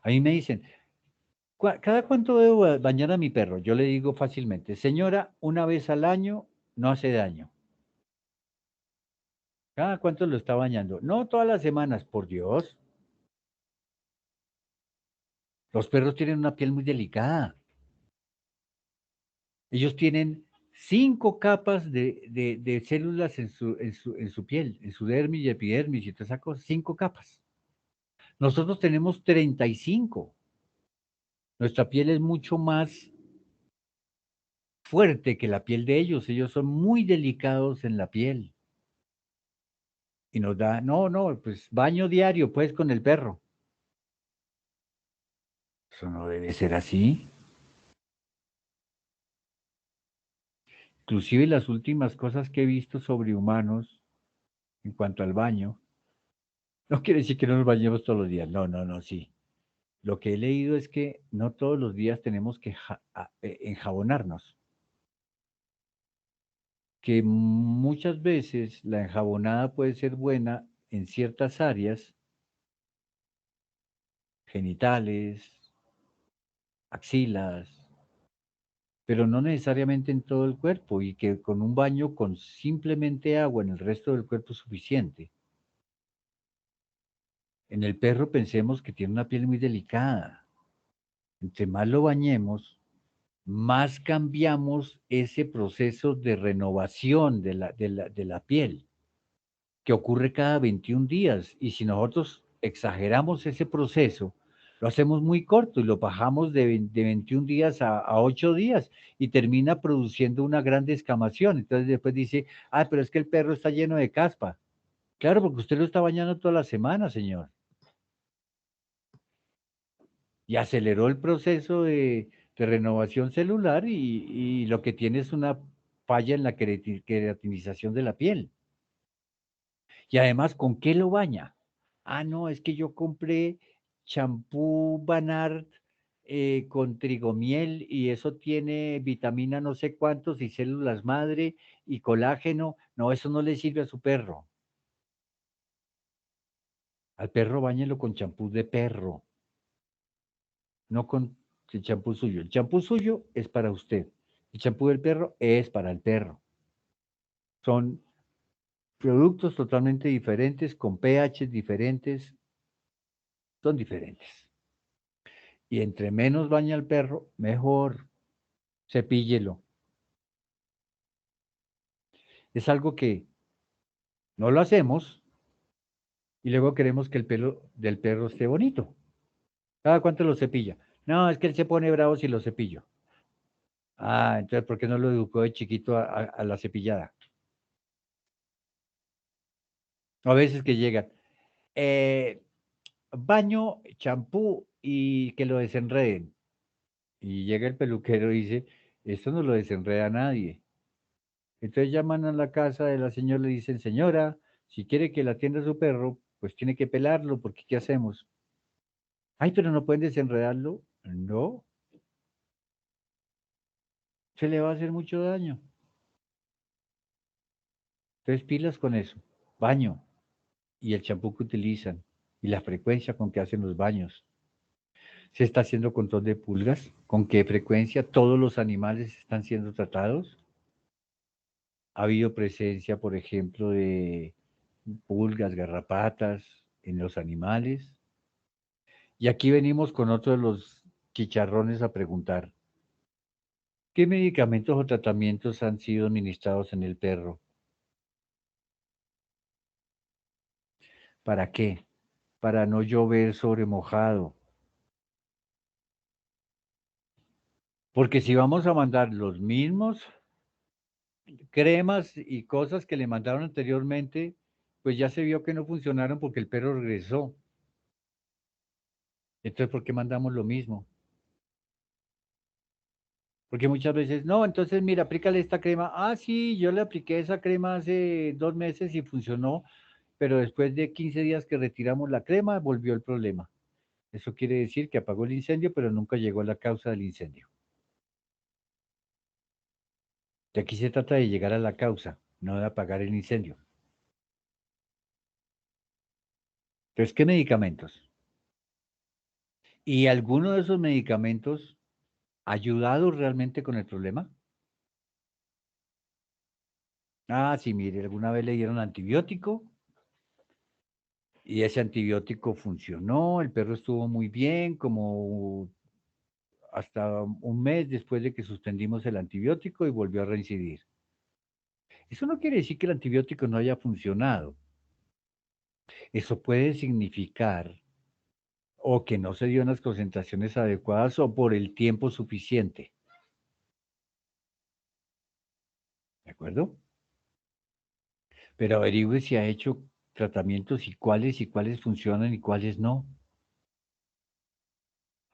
A mí me dicen, ¿cada cuánto debo bañar a mi perro? Yo le digo fácilmente, señora, una vez al año no hace daño. ¿Cada cuánto lo está bañando? No todas las semanas, por Dios. Los perros tienen una piel muy delicada. Ellos tienen 5 capas de células en su piel, en su dermis y epidermis y todas esas cosas, 5 capas. Nosotros tenemos 35. Nuestra piel es mucho más fuerte que la piel de ellos. Ellos son muy delicados en la piel. Y nos da, no, no, pues baño diario, pues con el perro. Eso no debe ser así. Inclusive las últimas cosas que he visto sobre humanos en cuanto al baño, no quiere decir que no nos bañemos todos los días. No, no, no, sí. Lo que he leído es que no todos los días tenemos que enjabonarnos, que muchas veces la enjabonada puede ser buena en ciertas áreas, genitales, axilas, pero no necesariamente en todo el cuerpo y que con un baño con simplemente agua en el resto del cuerpo es suficiente. En el perro pensemos que tiene una piel muy delicada. Entre más lo bañemos, más cambiamos ese proceso de renovación de la piel, que ocurre cada 21 días. Y si nosotros exageramos ese proceso, lo hacemos muy corto y lo bajamos de 21 días a 8 días y termina produciendo una gran descamación. Entonces después dice, pero es que el perro está lleno de caspa. Claro, porque usted lo está bañando toda la semana, señor. Y aceleró el proceso de renovación celular y lo que tiene es una falla en la queratinización de la piel. Y además, ¿con qué lo baña? No, es que yo compré champú Banart con trigomiel y eso tiene vitamina no sé cuántos y células madre y colágeno. No, eso no le sirve a su perro. Al perro báñelo con champú de perro, no con el champú suyo. El champú suyo es para usted. El champú del perro es para el perro. Son productos totalmente diferentes, con pH diferentes, son diferentes. Y entre menos baña el perro, mejor. Cepíllelo. Es algo que no lo hacemos y luego queremos que el pelo del perro esté bonito. ¿Cada cuánto lo cepilla? No, es que él se pone bravo si lo cepillo. Entonces, ¿por qué no lo educó de chiquito a la cepillada? A veces que llegan, eh, baño, champú y que lo desenreden. Y llega el peluquero y dice, esto no lo desenreda nadie. Entonces llaman a la casa de la señora y le dicen, señora, si quiere que la atienda su perro, pues tiene que pelarlo, porque ¿qué hacemos? Pero no pueden desenredarlo. No, se le va a hacer mucho daño. Entonces pilas con eso. Baño y el champú que utilizan y la frecuencia con que hacen los baños. ¿Se está haciendo control de pulgas? ¿Con qué frecuencia? ¿Todos los animales están siendo tratados? ¿Ha habido presencia, por ejemplo, de pulgas, garrapatas en los animales? Y aquí venimos con otro de los chicharrones a preguntar, ¿qué medicamentos o tratamientos han sido administrados en el perro? ¿Para qué? Para no llover sobre mojado. Porque si vamos a mandar los mismos cremas y cosas que le mandaron anteriormente, pues ya se vio que no funcionaron porque el perro regresó. Entonces, ¿por qué mandamos lo mismo? Porque muchas veces, no, entonces mira, aplícale esta crema. Ah, sí, yo le apliqué esa crema hace 2 meses y funcionó, pero después de 15 días que retiramos la crema, volvió el problema. Eso quiere decir que apagó el incendio, pero nunca llegó a la causa del incendio. De aquí se trata de llegar a la causa, no de apagar el incendio. Entonces, ¿qué medicamentos? ¿Y alguno de esos medicamentos ha ayudado realmente con el problema? Ah, sí, mire, alguna vez le dieron antibiótico y ese antibiótico funcionó, el perro estuvo muy bien, como hasta un mes después de que suspendimos el antibiótico y volvió a reincidir. Eso no quiere decir que el antibiótico no haya funcionado. Eso puede significar o que no se dio en las concentraciones adecuadas o por el tiempo suficiente. ¿De acuerdo? Pero averigüe si ha hecho tratamientos y cuáles funcionan y cuáles no.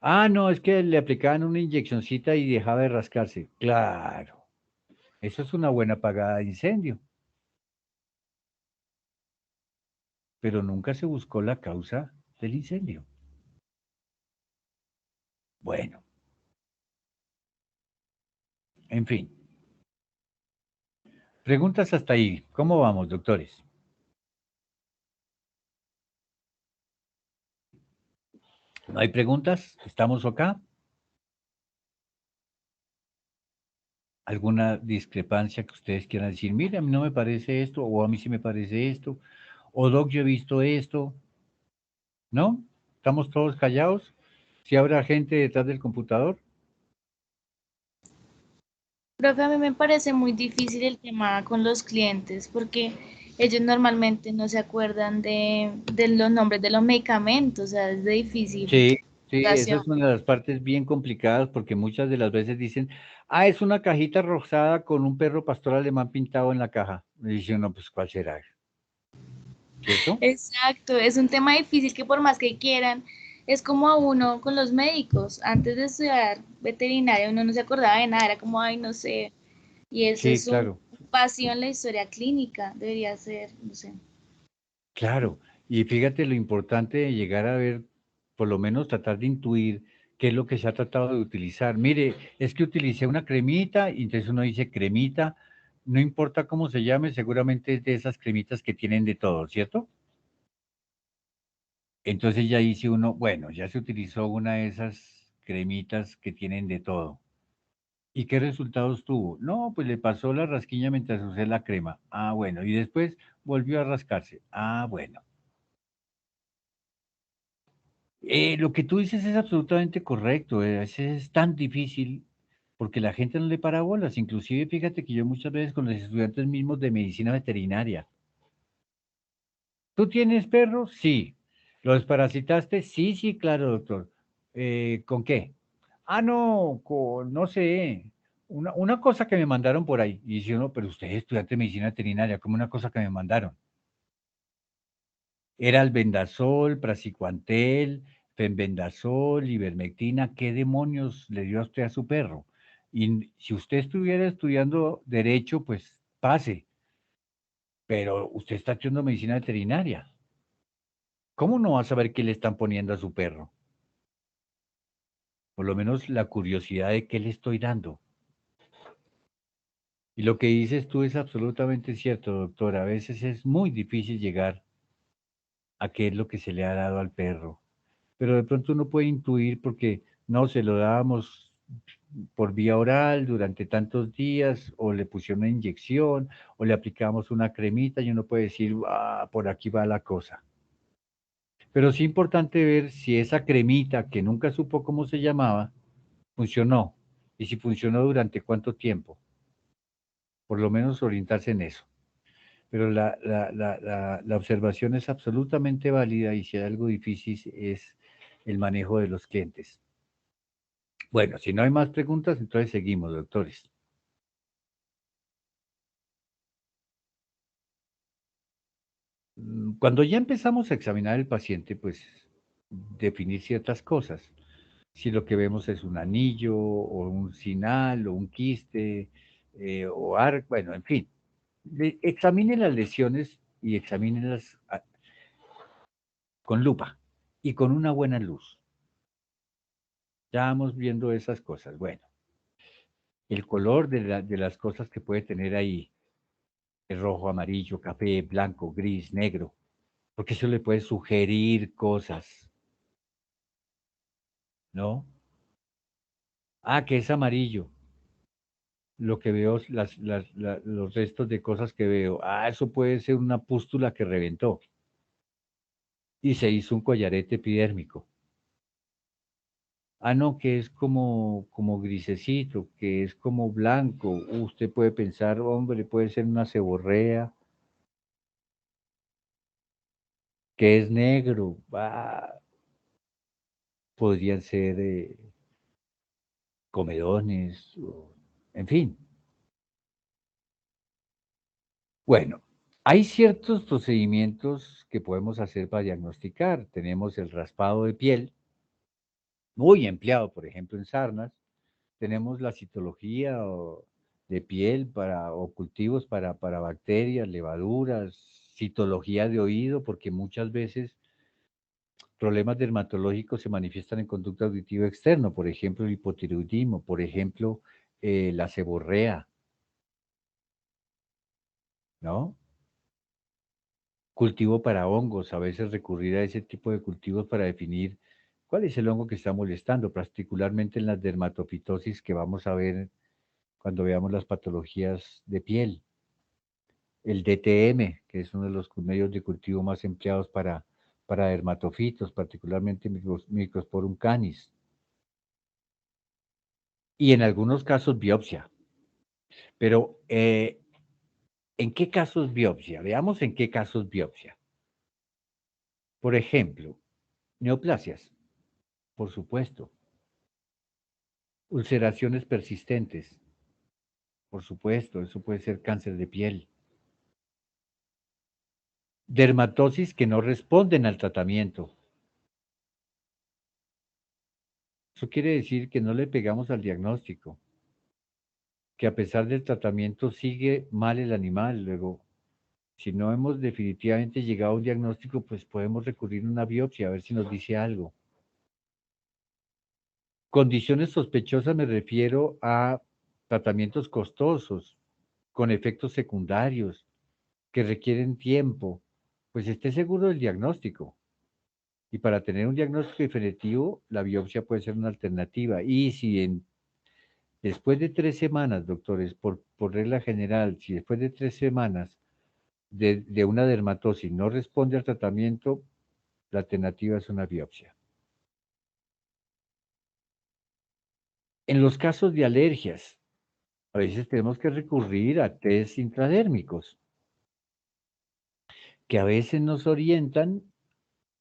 Ah, no, es que le aplicaban una inyeccioncita y dejaba de rascarse. Claro, eso es una buena apagada de incendio, pero nunca se buscó la causa del incendio. Bueno, en fin, preguntas hasta ahí. ¿Cómo vamos, doctores? ¿No hay preguntas? ¿Estamos acá? ¿Alguna discrepancia que ustedes quieran decir? Mire, a mí no me parece esto, o a mí sí me parece esto, o Doc, yo he visto esto, ¿no? ¿Estamos todos callados? ¿Si habrá gente detrás del computador? Profe, a mí me parece muy difícil el tema con los clientes porque ellos normalmente no se acuerdan de los nombres de los medicamentos, o sea, es de difícil Sí, sí, esa relación. es una de las partes bien complicadas porque muchas de las veces dicen, ah, es una cajita rosada con un perro pastor alemán pintado en la caja. Y dice uno, pues, ¿cuál será? ¿Cierto? Exacto, es un tema difícil que por más que quieran, es como a uno con los médicos. Antes de estudiar veterinaria uno no se acordaba de nada, era como, ay, no sé. Y ese Sí, es un claro, vacío en la historia clínica, debería ser, no sé. claro. Y fíjate lo importante de llegar a ver, por lo menos tratar de intuir qué es lo que se ha tratado de utilizar. Mire, es que utilicé una cremita y entonces uno dice cremita, no importa cómo se llame, seguramente es de esas cremitas que tienen de todo, ¿cierto? Entonces ya dice uno, bueno, ya se utilizó una de esas cremitas que tienen de todo. ¿Y qué resultados tuvo? No, pues le pasó la rasquiña mientras usé la crema. Ah, bueno. Y después volvió a rascarse. Ah, bueno. Lo que tú dices es absolutamente correcto. A veces es tan difícil porque la gente no le para bolas. Inclusive, fíjate que yo muchas veces con los estudiantes mismos de medicina veterinaria. ¿Tú tienes perro? Sí. ¿Lo desparasitaste? Sí, sí, claro, doctor. ¿Con qué? Ah, no, con, no sé, una cosa que me mandaron por ahí. Y dice uno, pero usted es estudiante de medicina veterinaria, como una cosa que me mandaron. Era albendazol, praziquantel, fenbendazol, ivermectina. ¿Qué demonios le dio a usted a su perro? Y si usted estuviera estudiando derecho, pues pase, pero usted está estudiando medicina veterinaria. ¿Cómo no va a saber qué le están poniendo a su perro? Por lo menos la curiosidad de qué le estoy dando. Y lo que dices tú es absolutamente cierto, doctor. A veces es muy difícil llegar a qué es lo que se le ha dado al perro. pero de pronto uno puede intuir porque no se lo dábamos por vía oral durante tantos días, o le pusieron una inyección, o le aplicamos una cremita, y uno puede decir, ah, por aquí va la cosa. Pero sí es importante ver si esa cremita, que nunca supo cómo se llamaba, funcionó, y si funcionó durante cuánto tiempo. Por lo menos orientarse en eso. Pero la observación es absolutamente válida, y si hay algo difícil es el manejo de los clientes. Bueno, si no hay más preguntas, entonces seguimos, doctores. Cuando ya empezamos a examinar al paciente, pues definir ciertas cosas. Si lo que vemos es un anillo, o un sinal, o un quiste, o arco, bueno, en fin. Examine las lesiones y examínenlas con lupa y con una buena luz. Ya vamos viendo esas cosas. Bueno, el color de las cosas que puede tener ahí, el rojo, amarillo, café, blanco, gris, negro, porque eso le puede sugerir cosas, ¿no? Ah, que es amarillo. Lo que veo, los restos de cosas que veo. Ah, eso puede ser una pústula que reventó y se hizo un collarete epidérmico. Ah, no, que es como grisecito, que es como blanco. Usted puede pensar, hombre, puede ser una seborrea, que es negro. Ah, podrían ser comedones, en fin. Bueno, hay ciertos procedimientos que podemos hacer para diagnosticar. Tenemos el raspado de piel, muy empleado, por ejemplo, en sarnas. Tenemos la citología de piel o cultivos para bacterias, levaduras, citología de oído, porque muchas veces problemas dermatológicos se manifiestan en conducto auditivo externo, por ejemplo, el hipotiroidismo, por ejemplo, la seborrea, ¿no? Cultivo para hongos, a veces recurrir a ese tipo de cultivos para definir cuál es el hongo que está molestando, particularmente en las dermatofitosis que vamos a ver cuando veamos las patologías de piel. El DTM, que es uno de los medios de cultivo más empleados para dermatofitos, particularmente Microsporum canis. Y en algunos casos biopsia. Pero, ¿en qué casos biopsia? Veamos en qué casos biopsia. Por ejemplo, neoplasias, por supuesto. Ulceraciones persistentes, por supuesto, eso puede ser cáncer de piel. Dermatosis que no responden al tratamiento. Eso quiere decir que no le pegamos al diagnóstico, que a pesar del tratamiento sigue mal el animal. Luego, si no hemos definitivamente llegado a un diagnóstico, pues podemos recurrir a una biopsia a ver si nos dice algo. Condiciones sospechosas me refiero a tratamientos costosos, con efectos secundarios, que requieren tiempo. Pues esté seguro del diagnóstico. Y para tener un diagnóstico definitivo, la biopsia puede ser una alternativa. Y si después de 3 semanas, doctores, por regla general, si después de 3 semanas de una dermatosis no responde al tratamiento, la alternativa es una biopsia. En los casos de alergias, a veces tenemos que recurrir a test intradérmicos, que a veces nos orientan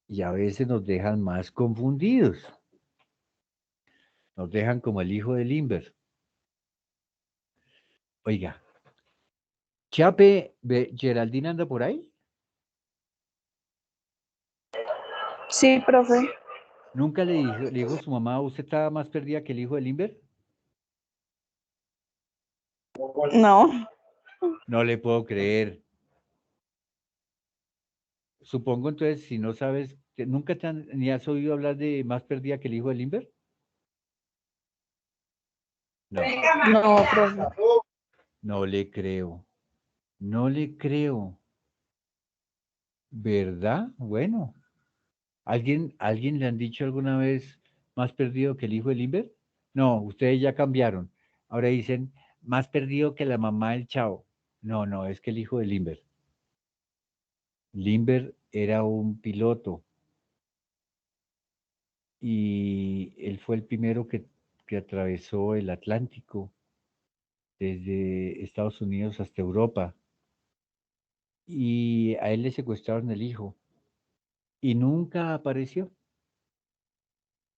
y a veces nos dejan más confundidos. Nos dejan como el hijo de Limber. Oiga, Chape, Geraldine anda por ahí. Sí, profe. ¿Nunca le dijo su mamá, usted estaba más perdida que el hijo de Limber? No. No le puedo creer. Supongo entonces, si no sabes, ¿nunca ni has oído hablar de más perdida que el hijo de Limber? No, No, profe. no le creo. No le creo. ¿Verdad? Bueno. ¿Alguien le han dicho alguna vez más perdido que el hijo de Limber? No, ustedes ya cambiaron. Ahora dicen más perdido que la mamá del Chavo. No, no, es que el hijo de Limber. Limber era un piloto y él fue el primero que atravesó el Atlántico desde Estados Unidos hasta Europa. Y a él le secuestraron el hijo y nunca apareció.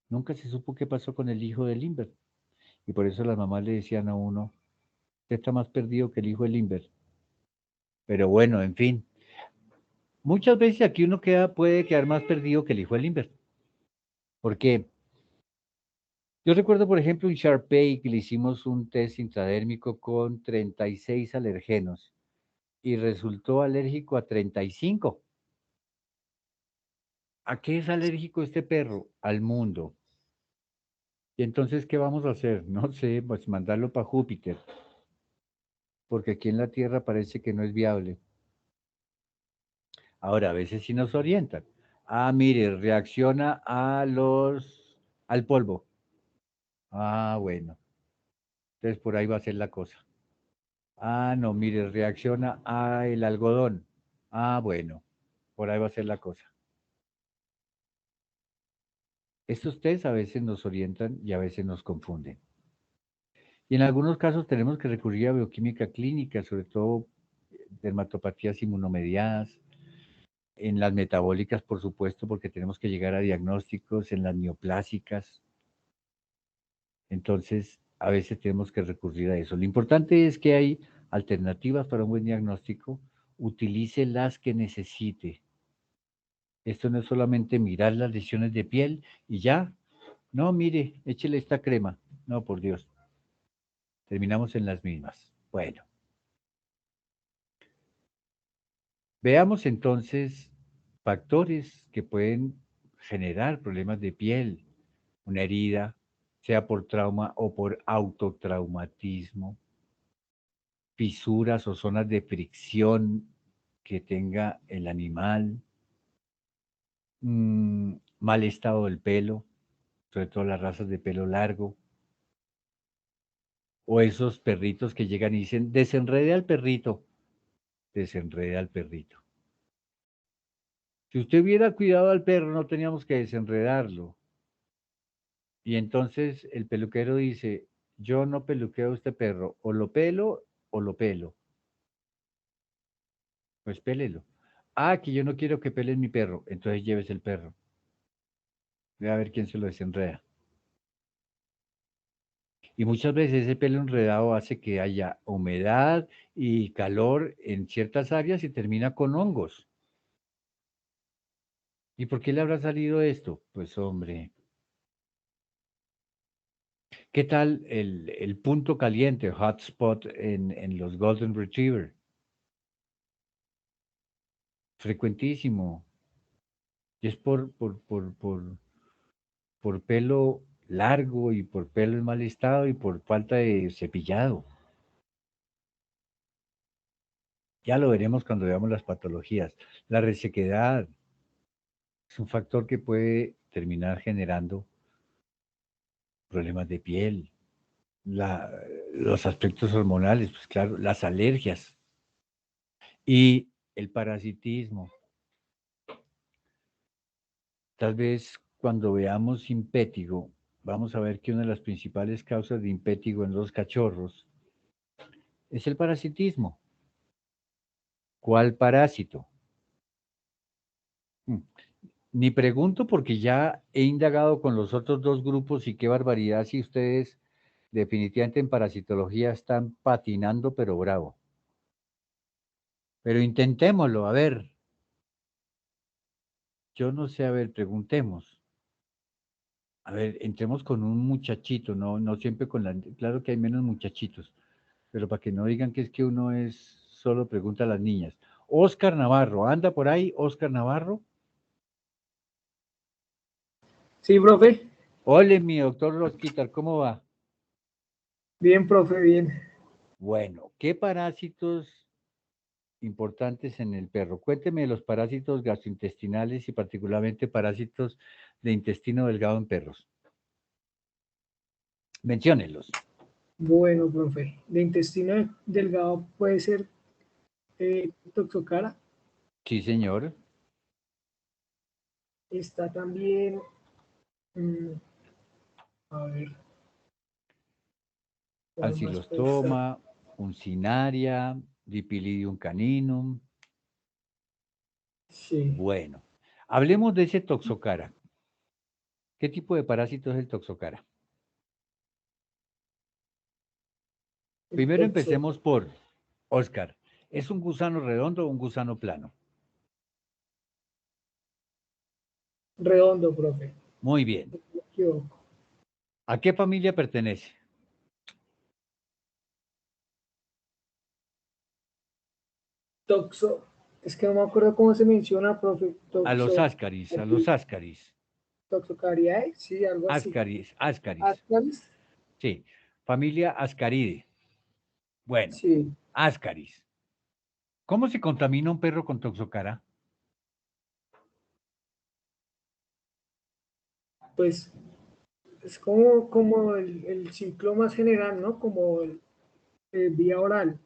Nunca se supo qué pasó con el hijo de Limber. Y por eso las mamás le decían a uno, usted está más perdido que el hijo de Limber. Pero bueno, en fin. Muchas veces aquí uno puede quedar más perdido que el hijo de Limber. Porque yo recuerdo, por ejemplo, un Sharpay que le hicimos un test intradérmico con 36 alergenos y resultó alérgico a 35. ¿A qué es alérgico este perro? Al mundo. Y entonces, ¿qué vamos a hacer? No sé, pues mandarlo para Júpiter, porque aquí en la Tierra parece que no es viable. Ahora, a veces sí nos orientan. Ah, mire, reacciona al polvo. Ah, bueno. Entonces por ahí va a ser la cosa. Ah, no, mire, reacciona al algodón. Ah, bueno, por ahí va a ser la cosa. Estos test a veces nos orientan y a veces nos confunden. Y en algunos casos tenemos que recurrir a bioquímica clínica, sobre todo dermatopatías inmunomediadas, en las metabólicas, por supuesto, porque tenemos que llegar a diagnósticos, en las neoplásicas. Entonces, a veces tenemos que recurrir a eso. Lo importante es que hay alternativas para un buen diagnóstico. Utilice las que necesite. Esto no es solamente mirar las lesiones de piel y ya. No, mire, échele esta crema. No, por Dios. Terminamos en las mismas. Bueno, veamos entonces factores que pueden generar problemas de piel. Una herida, sea por trauma o por autotraumatismo, fisuras o zonas de fricción que tenga el animal, mal estado del pelo, sobre todo las razas de pelo largo, o esos perritos que llegan y dicen, desenrede al perrito, desenrede al perrito. Si usted hubiera cuidado al perro, no teníamos que desenredarlo. Y entonces el peluquero dice, yo no peluqueo a este perro, o lo pelo o lo pelo. Pues pélelo. Ah, que yo no quiero que peleen mi perro, entonces lleves el perro. Ve a ver quién se lo desenreda. Y muchas veces ese pelo enredado hace que haya humedad y calor en ciertas áreas y termina con hongos. ¿Y por qué le habrá salido esto? Pues hombre, ¿qué tal el punto caliente, hotspot en los Golden Retriever? Frecuentísimo. Y es por pelo largo y por pelo en mal estado y por falta de cepillado. Ya lo veremos cuando veamos las patologías. La resequedad es un factor que puede terminar generando problemas de piel, los aspectos hormonales, pues claro, las alergias y el parasitismo. Tal vez cuando veamos impétigo, vamos a ver que una de las principales causas de impétigo en los cachorros es el parasitismo. ¿Cuál parásito? Hmm, Ni pregunto porque ya he indagado con los otros dos grupos y qué barbaridad si ustedes definitivamente en parasitología están patinando pero bravo. Pero intentémoslo, a ver. Yo no sé, a ver, preguntemos. A ver, entremos con un muchachito, no siempre con la... Claro que hay menos muchachitos, pero para que no digan que es que uno es solo pregunta a las niñas. Oscar Navarro, ¿anda por ahí Oscar Navarro? Sí, profe. Hola, mi doctor Rosquitar, ¿cómo va? Bien, profe, bien. Bueno, ¿qué parásitos importantes en el perro. Cuénteme de los parásitos gastrointestinales y particularmente parásitos de intestino delgado en perros. Menciónelos. Bueno, profe, de intestino delgado puede ser toxocara. Sí, señor. Está también, mm, a ver, ¿cuál más puede estar? Ancilostoma, uncinaria, Dipilidium caninum. Sí, Bueno, hablemos de ese toxocara. ¿Qué tipo de parásito es el toxocara? el Primero toxo empecemos por Oscar. ¿Es un gusano redondo o un gusano plano? redondo, profe. Muy bien. No me equivoco. ¿A qué familia pertenece? Toxo, es que no me acuerdo cómo se menciona, profe. A los ascaris, a los ascaris. Toxocariae, sí, algo así. Ascaris, ascaris. Ascaris, Sí, familia Ascaride. Bueno, sí, ascaris. ¿Cómo se contamina un perro con toxocara? pues es como el ciclo más general, ¿no? Como vía oral,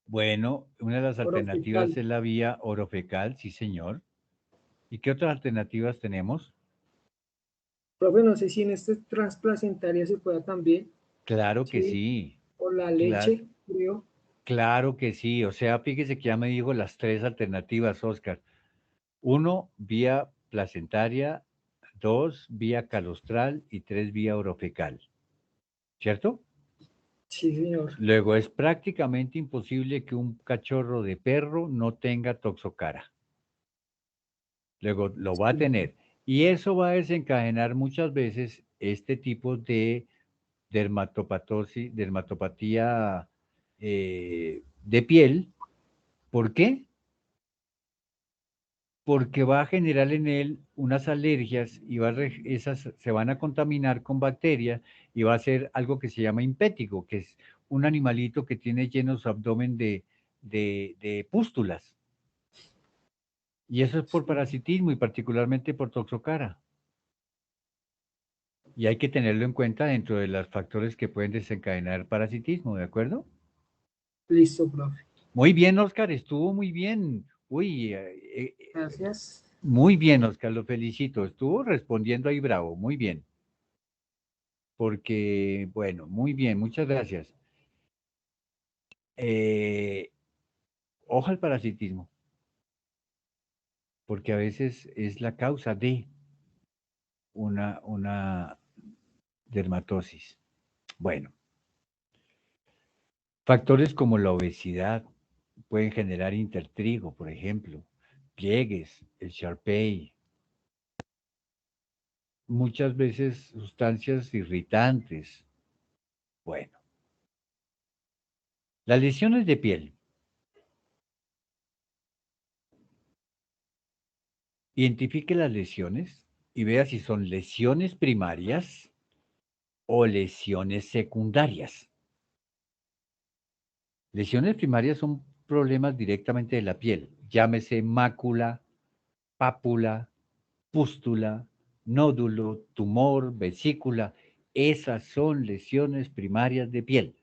Bueno, una de las alternativas orofecal. es la vía orofecal, sí, señor. ¿Y qué otras alternativas tenemos? Profe, no sé si en este transplacentaria se pueda también, Claro que sí, sí, o la cla- leche, creo. claro que sí. O sea, fíjese que ya me dijo las tres alternativas, Oscar. Uno, vía placentaria, dos, vía calostral y tres, vía orofecal. ¿Cierto? Sí, señor. Luego, es prácticamente imposible que un cachorro de perro no tenga toxocara. Luego, lo va a Sí, tener. Y eso va a desencadenar muchas veces este tipo de dermatopatía de piel. ¿Por qué? Porque va a generar en él unas alergias y esas se van a contaminar con bacterias y va a ser algo que se llama impétigo, que es un animalito que tiene lleno su abdomen de pústulas. Y eso es por sí. parasitismo y particularmente por toxocara. Y hay que tenerlo en cuenta dentro de los factores que pueden desencadenar parasitismo, ¿de acuerdo? Listo, profe. Muy bien, Oscar, estuvo muy bien. Uy, Gracias. muy bien, Oscar, lo felicito. Estuvo respondiendo ahí bravo, muy bien. Porque, bueno, muy bien, muchas gracias. Eh, Ojo al parasitismo, porque a veces es la causa de una dermatosis. Bueno, factores como la obesidad pueden generar intertrigo, por ejemplo, pliegues, el Shar-Pei, muchas veces sustancias irritantes. Bueno, las lesiones de piel. Identifique las lesiones y vea si son lesiones primarias o lesiones secundarias. Lesiones primarias son problemas directamente de la piel, llámese mácula, pápula, pústula, nódulo, tumor, vesícula. Esas son lesiones primarias de piel.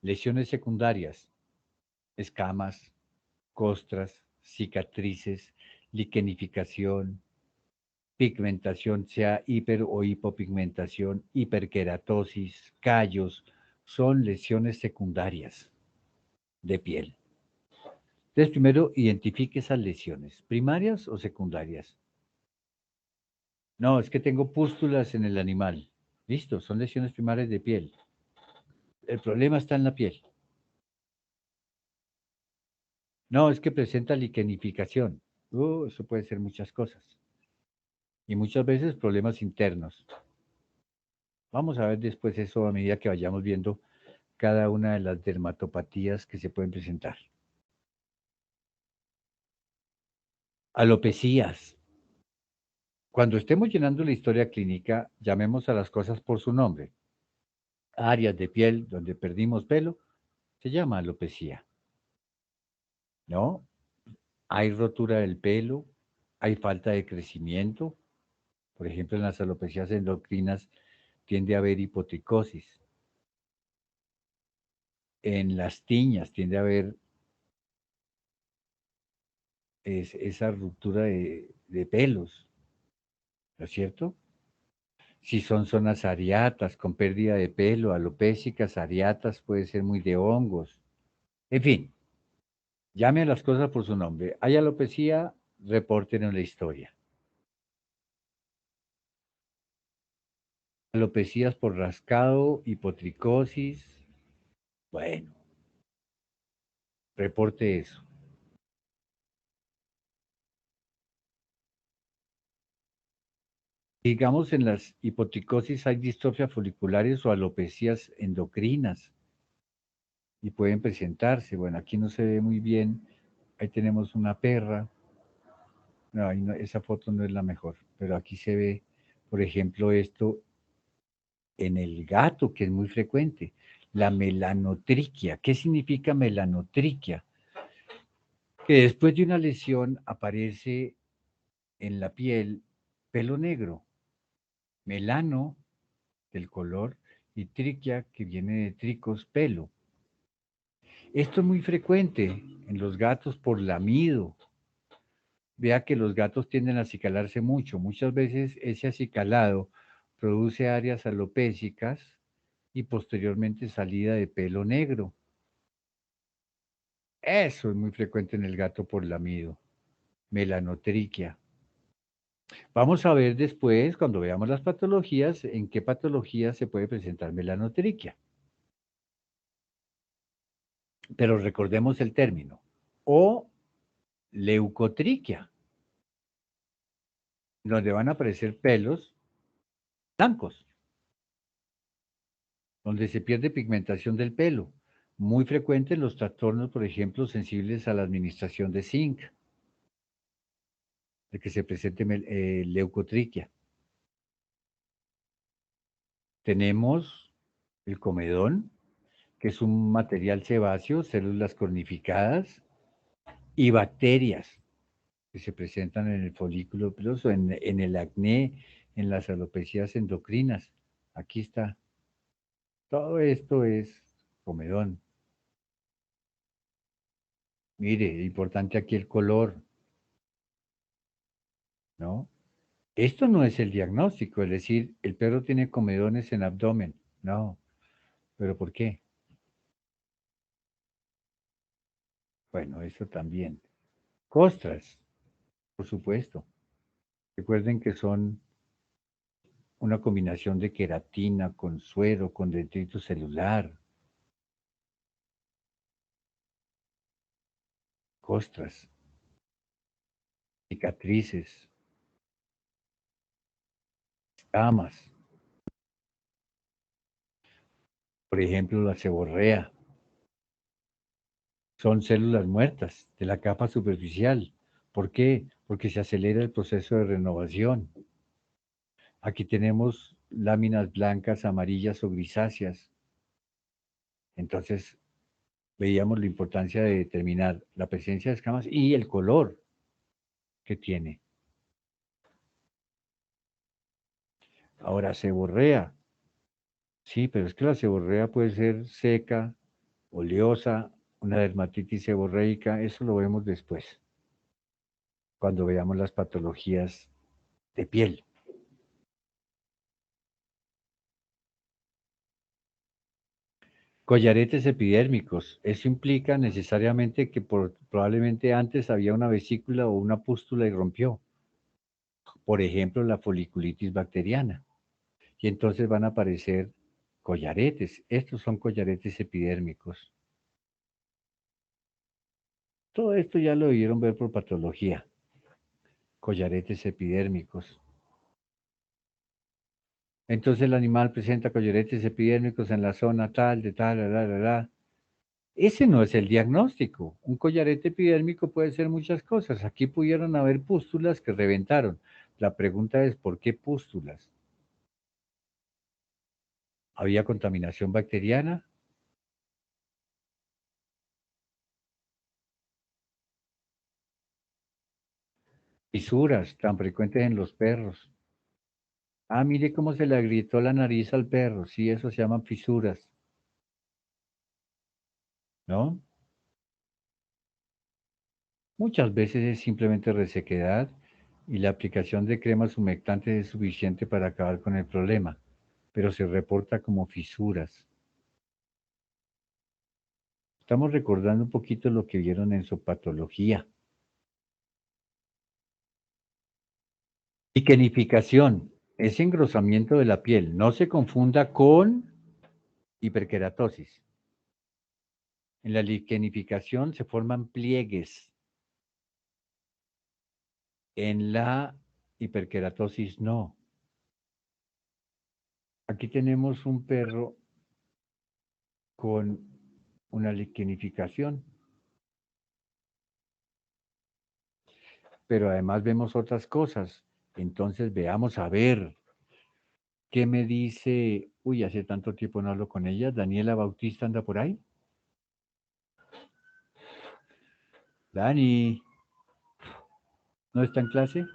Lesiones secundarias, escamas, costras, cicatrices, liquenificación, pigmentación, sea hiper o hipopigmentación, hiperkeratosis, callos, son lesiones secundarias de piel. Entonces, primero identifique esas lesiones, primarias o secundarias. No, es que tengo pústulas en el animal. Listo, son lesiones primarias de piel. El problema está en la piel. No, es que presenta liquenificación. Eso puede ser muchas cosas. Y muchas veces problemas internos. Vamos a ver después eso a medida que vayamos viendo cada una de las dermatopatías que se pueden presentar. Alopecias. Cuando estemos llenando la historia clínica, llamemos a las cosas por su nombre. Áreas de piel donde perdimos pelo Se llama alopecia, ¿no? Hay rotura del pelo, hay falta de crecimiento. Por ejemplo, en las alopecias endocrinas tiende a haber hipotricosis. En las tiñas tiende a haber esa ruptura de pelos, ¿no es cierto? Si son zonas areatas con pérdida de pelo, alopécicas, areatas, puede ser muy de hongos. En fin, llame a las cosas por su nombre. Hay alopecia, reporten en la historia. Alopecias por rascado, hipotricosis, bueno, reporte eso. Digamos, en las hipotricosis hay distrofia foliculares o alopecias endocrinas y pueden presentarse. Bueno, aquí no se ve muy bien. Ahí tenemos una perra. No, esa foto no es la mejor, pero aquí se ve, por ejemplo, esto en el gato, que es muy frecuente. La melanotriquia. ¿Qué significa melanotriquia? Que después de una lesión aparece en la piel pelo negro, melano del color y triquia que viene de tricos, pelo. Esto es muy frecuente en los gatos por lamido. Vea que los gatos tienden a acicalarse mucho. Muchas veces ese acicalado produce áreas alopécicas y posteriormente salida de pelo negro. Eso es muy frecuente en el gato por lamido, melanotriquia. Vamos a ver después, cuando veamos las patologías, en qué patologías se puede presentar melanotriquia. Pero recordemos el término. O leucotriquia, donde van a aparecer pelos blancos, donde se pierde pigmentación del pelo. Muy frecuente en los trastornos, por ejemplo, sensibles a la administración de zinc, de que se presente leucotriquia. Tenemos el comedón, que es un material sebáceo, células cornificadas y bacterias que se presentan en el folículo piloso, en el acné, en las alopecias endocrinas. Aquí está. Todo esto es comedón. Mire, importante aquí el color, ¿no? Esto no es el diagnóstico, es decir, el perro tiene comedones en abdomen. No, pero ¿por qué? Bueno, eso también. Costras, por supuesto. Recuerden que son una combinación de queratina con suero, con detrito celular. Costras, cicatrices, escamas. Por ejemplo, la seborrea. Son células muertas de la capa superficial. ¿Por qué? Porque se acelera el proceso de renovación. Aquí tenemos láminas blancas, amarillas o grisáceas. Entonces, veíamos la importancia de determinar la presencia de escamas y el color que tiene. Ahora, seborrea. Sí, pero es que la seborrea puede ser seca, oleosa, una dermatitis seborreica. Eso lo vemos después, cuando veamos las patologías de piel. Collaretes epidérmicos. Eso implica necesariamente que probablemente antes había una vesícula o una pústula y rompió. Por ejemplo, la foliculitis bacteriana. Y entonces van a aparecer collaretes. Estos son collaretes epidérmicos. Todo esto ya lo debieron ver por patología. Collaretes epidérmicos. Entonces el animal presenta collaretes epidérmicos en la zona tal, de tal, la. Ese no es el diagnóstico. Un collarete epidérmico puede ser muchas cosas. Aquí pudieron haber pústulas que reventaron. La pregunta es, ¿por qué pústulas? ¿Había contaminación bacteriana? Fisuras tan frecuentes en los perros. Ah, mire cómo se le agrietó la nariz al perro. Sí, eso se llaman fisuras. ¿No? Muchas veces es simplemente resequedad y la aplicación de cremas humectantes es suficiente para acabar con el problema, pero se reporta como fisuras. Estamos recordando un poquito lo que vieron en su patología. Liquenificación es engrosamiento de la piel. No se confunda con hiperkeratosis. En la liquenificación se forman pliegues. En la hiperkeratosis no. Aquí tenemos un perro con una liquenificación, pero además vemos otras cosas. Entonces veamos a ver qué me dice. Uy, hace tanto tiempo no hablo con ella. Daniela Bautista anda por ahí. Dani, ¿no está en clase?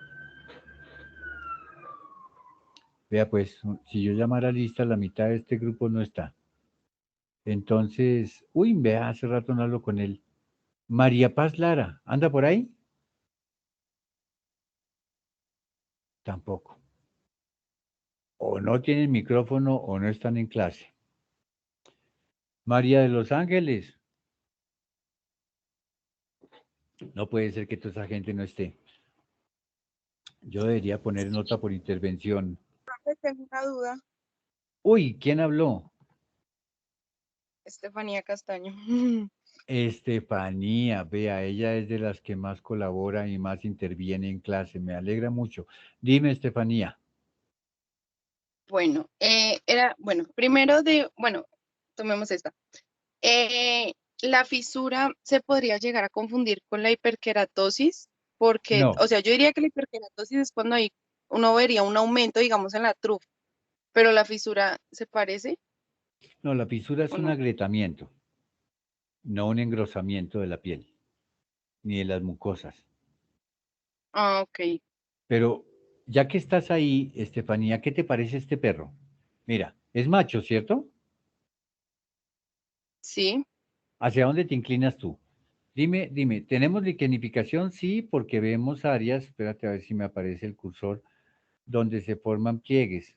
Vea, pues, si yo llamara lista, la mitad de este grupo no está. Entonces, uy, vea, hace rato no hablo con él. María Paz Lara, ¿anda por ahí? Tampoco. O no tienen micrófono o no están en clase. María de los Ángeles. No puede ser que toda esa gente no esté. Yo debería poner nota por intervención. Tengo una duda. Uy, ¿quién habló? Estefanía Castaño. Estefanía, vea, ella es de las que más colabora y más interviene en clase. Me alegra mucho. Dime, Estefanía. Bueno, primero tomemos esta. Eh, la fisura se podría llegar a confundir con la hiperkeratosis, porque, No, o sea, yo diría que la hiperkeratosis es cuando uno vería un aumento, digamos, en la trufa, pero la fisura se parece no, la fisura es o un no. agrietamiento, no un engrosamiento de la piel, ni de las mucosas. Ah, ok, Pero ya que estás ahí, Estefanía, ¿qué te parece este perro? Mira, es macho, ¿cierto? sí, ¿Hacia dónde te inclinas tú? Dime, ¿tenemos liquenificación? Sí, porque vemos áreas, espérate a ver si me aparece el cursor, donde se forman pliegues.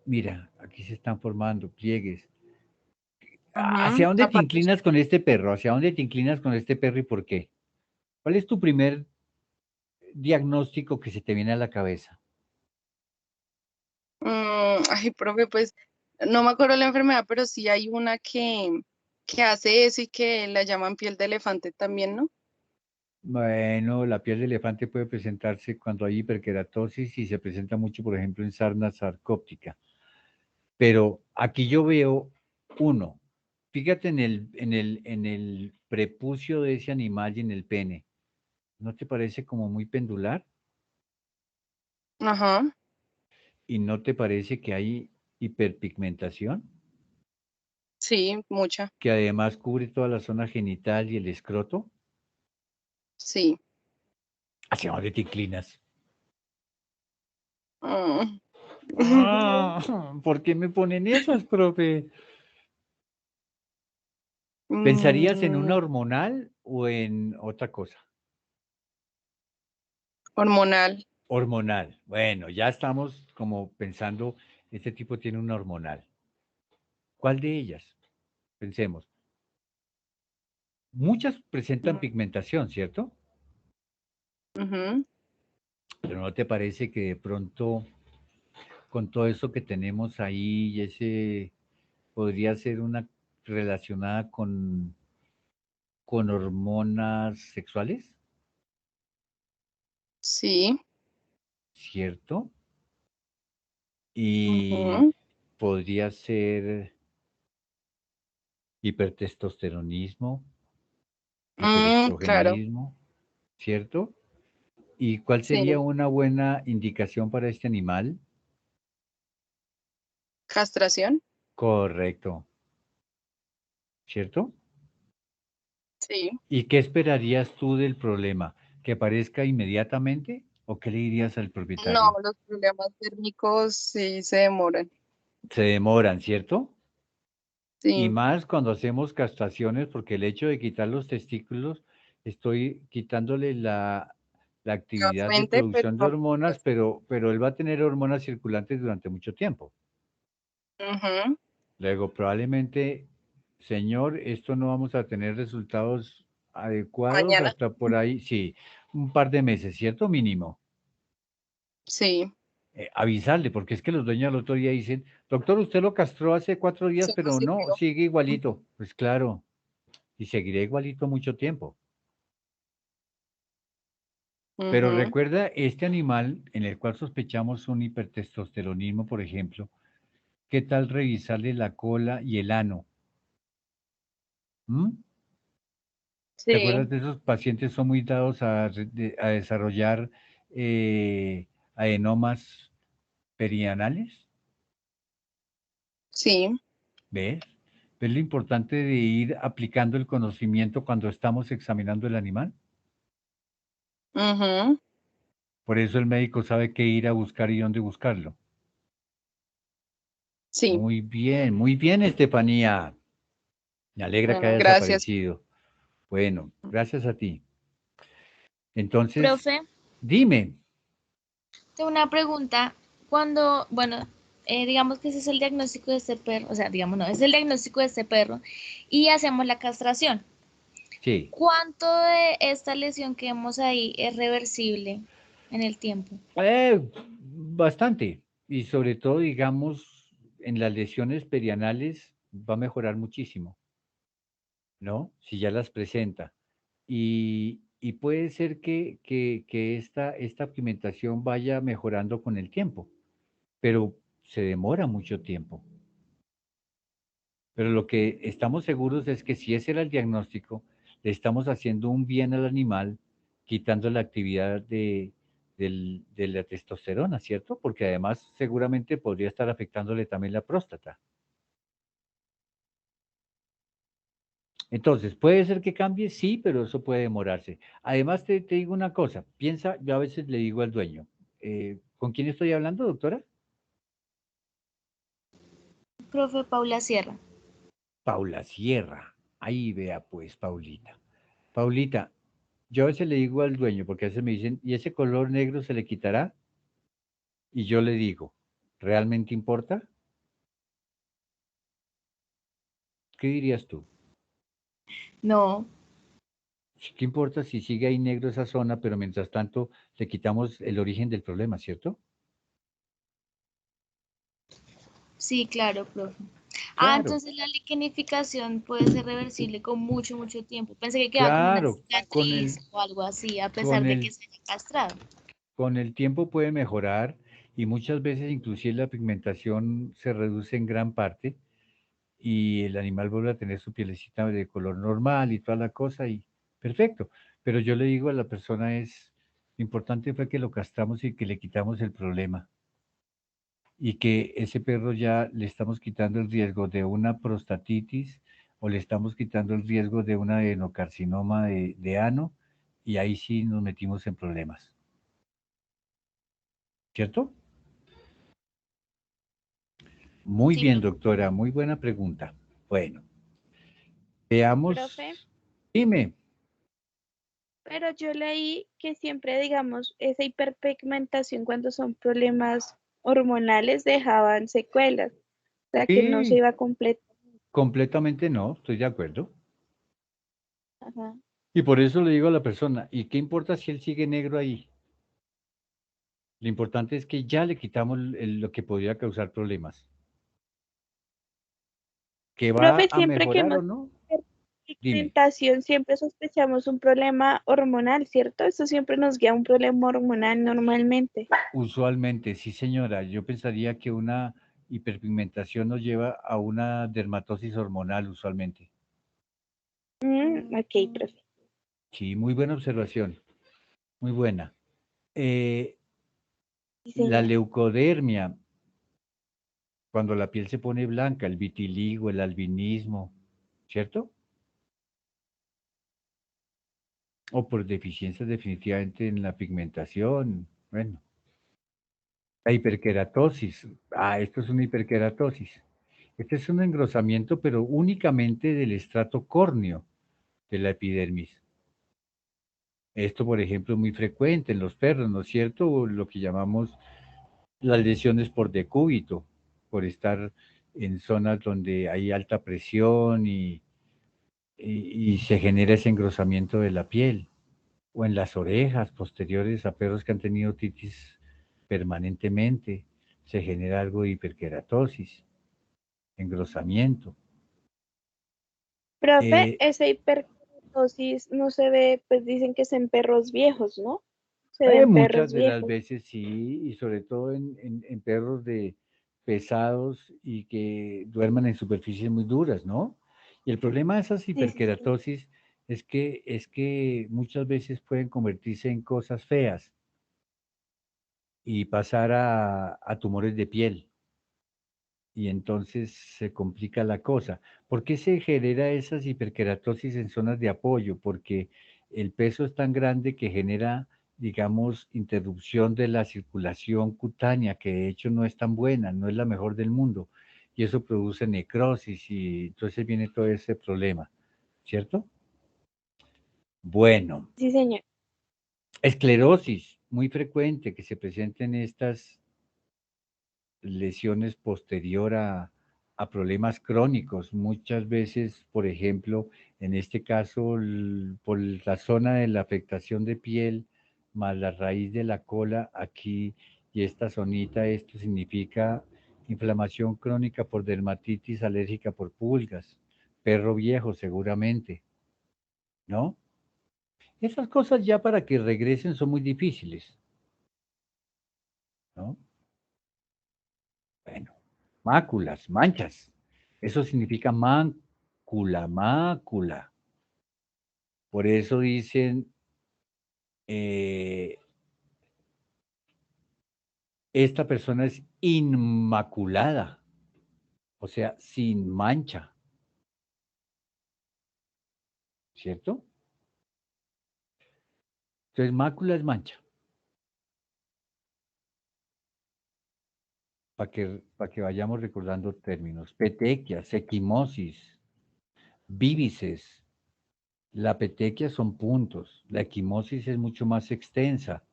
Mira, aquí se están formando pliegues. ujú, ¿Hacia dónde te aparte, inclinas con este perro? ¿Hacia dónde te inclinas con este perro y por qué? ¿Cuál es tu primer diagnóstico que se te viene a la cabeza? ay, profe, pues no me acuerdo la enfermedad, pero sí hay una que hace eso y que la llaman piel de elefante también, ¿no? Bueno, la piel de elefante puede presentarse cuando hay hiperkeratosis y se presenta mucho, por ejemplo, en sarna sarcóptica. Pero aquí yo veo uno. Fíjate en el prepucio de ese animal y en el pene. ¿No te parece como muy pendular? Ajá, ¿Y no te parece que hay hiperpigmentación? sí, mucha, Que además cubre toda la zona genital y el escroto. sí. ¿Hacia dónde te inclinas? Mm. ¿Por qué me ponen esas, profe? ¿Pensarías en Mm, una hormonal o en otra cosa? hormonal. Hormonal. Bueno, ya estamos como pensando, este tipo tiene una hormonal. ¿Cuál de ellas? Pensemos. Muchas presentan Mm, pigmentación, ¿cierto? ujú, Pero ¿no te parece que de pronto con todo eso que tenemos ahí, ese podría ser una relacionada con hormonas sexuales? sí. ¿Cierto? Y Ujú, podría ser hipertestosteronismo, claro, hiperestrogenismo, ¿cierto? ¿Y cuál sería sí. una buena indicación para este animal? Castración, Correcto, ¿cierto? sí. ¿Y qué esperarías tú del problema? ¿Que aparezca inmediatamente? ¿O qué le dirías al No, propietario? los problemas térmicos sí se demoran. Se demoran, ¿cierto? Y Sí, más cuando hacemos castraciones, porque el hecho de quitar los testículos, estoy quitándole la la actividad de fuente, pero producción de no. hormonas, pero él va a tener hormonas circulantes durante mucho tiempo. Ujú. Luego, probablemente, señor, esto no vamos a tener resultados adecuados Mañana. hasta por ahí, sí, un par de meses, ¿cierto? Mínimo. Sí, Avisarle, porque es que los dueños al otro día dicen, doctor, usted lo castró hace 4 días, sí, pero sí, no, pero. sigue igualito. Pues claro, y seguiré igualito mucho tiempo. Pero Ujú. recuerda, este animal en el cual sospechamos un hipertestosteronismo, por ejemplo, ¿qué tal revisarle la cola y el ano? ¿Mm? ¿Te acuerdas Sí, de esos pacientes? Son muy dados a desarrollar adenomas perianales. sí. ¿Ves? ¿Ves lo importante de ir aplicando el conocimiento cuando estamos examinando el animal? Ujú. Por eso el médico sabe qué ir a buscar y dónde buscarlo. Sí. Muy bien, Estefanía. Me alegra que Bueno, hayas gracias. aparecido. Bueno, gracias a ti. Entonces, Profe, dime, tengo una pregunta. Cuando, bueno, digamos que ese es el diagnóstico de este perro, o sea, digamos, no, es el diagnóstico de este perro y hacemos la castración. sí, ¿Cuánto de esta lesión que vemos ahí es reversible en el tiempo? bastante. Y sobre todo, digamos, en las lesiones perianales va a mejorar muchísimo, ¿no? Si ya las presenta. Y puede ser que esta pigmentación vaya mejorando con el tiempo, pero se demora mucho tiempo. Pero lo que estamos seguros es que si ese era el diagnóstico, le estamos haciendo un bien al animal, quitando la actividad de la testosterona, ¿cierto? Porque además seguramente podría estar afectándole también la próstata. Entonces, ¿puede ser que cambie? Sí, pero eso puede demorarse. Además, te digo una cosa, piensa, yo a veces le digo al dueño, ¿con quién estoy hablando, doctora? Profe Paula Sierra. Paula Sierra. Ahí vea pues, Paulita. Paulita, yo a veces le digo al dueño, porque a veces me dicen, ¿y ese color negro se le quitará? Y yo le digo, ¿realmente importa? ¿Qué dirías tú? No, ¿Qué importa si sigue ahí negro esa zona, pero mientras tanto le quitamos el origen del problema, ¿cierto? sí, claro, profe. Ah, Claro, entonces la liquenificación puede ser reversible con mucho, mucho tiempo. Pensé que quedaba como una claro, cicatriz o algo así, a con pesar de que el, se haya castrado. con el tiempo puede mejorar y muchas veces inclusive la pigmentación se reduce en gran parte y el animal vuelve a tener su pielecita de color normal y toda la cosa y perfecto. Pero yo le digo a la persona lo importante fue que lo castramos y que le quitamos el problema y que ese perro ya le estamos quitando el riesgo de una prostatitis o le estamos quitando el riesgo de un adenocarcinoma de ano y ahí sí nos metimos en problemas, ¿cierto? Muy Sí, bien, profe. doctora, muy buena pregunta. Bueno, veamos, Profe, dime. pero yo leí que siempre, digamos, esa hiperpigmentación cuando son problemas hormonales dejaban secuelas, o sea, que no se Sí, iba completo. completamente no, estoy de acuerdo. Ajá. Y por eso le digo a la persona, ¿y qué importa si él sigue negro ahí? Lo importante es que ya le quitamos lo que podría causar problemas. ¿Que va Profe, a siempre que mejorar hemos o no? Dime. pigmentación, siempre sospechamos un problema hormonal, ¿cierto? Eso siempre nos guía a un problema hormonal normalmente. Usualmente, sí señora, yo pensaría que una hiperpigmentación nos lleva a una dermatosis hormonal usualmente. Ok, profe. Sí, muy buena observación, muy buena. Eh, Sí, la señor. leucodermia, cuando la piel se pone blanca, el vitiligo, el albinismo, ¿cierto? o por deficiencias definitivamente en la pigmentación. Bueno, la hiperkeratosis. Esto es una hiperkeratosis. Este es un engrosamiento, pero únicamente del estrato córneo de la epidermis. Esto, por ejemplo, es muy frecuente en los perros, ¿no es cierto? O lo que llamamos las lesiones por decúbito, por estar en zonas donde hay alta presión y se genera ese engrosamiento de la piel, o en las orejas posteriores a perros que han tenido otitis permanentemente, se genera algo de hiperkeratosis, engrosamiento. Profe, Eh, esa hiperkeratosis no se ve, pues dicen que es en perros viejos, ¿no? Se ve en Muchas perros de las viejos. veces sí, y sobre todo en perros de pesados y que duerman en superficies muy duras, ¿no? Y el problema de esas Sí, sí, sí. hiperkeratosis es que muchas veces pueden convertirse en cosas feas y pasar a tumores de piel. Y entonces se complica la cosa. ¿Por qué se genera esas hiperkeratosis en zonas de apoyo? Porque el peso es tan grande que genera, digamos, interrupción de la circulación cutánea, que de hecho no es tan buena, no es la mejor del mundo. Y eso produce necrosis y entonces viene todo ese problema, ¿cierto? Bueno, Sí, señor. esclerosis, muy frecuente que se presenten estas lesiones posterior a problemas crónicos. Muchas veces, por ejemplo, en este caso, por la zona de la afectación de piel, más la raíz de la cola aquí y esta zonita, esto significa inflamación crónica por dermatitis alérgica por pulgas, perro viejo seguramente, ¿no? Esas cosas ya para que regresen son muy difíciles, ¿no? Bueno, máculas, manchas. Eso significa mácula, mácula. Por eso dicen, eh, esta persona es inmaculada, o sea, sin mancha, ¿cierto? Entonces, mácula es mancha, para que vayamos recordando términos. Petequias, equimosis, víbices. La petequia son puntos, la equimosis es mucho más extensa,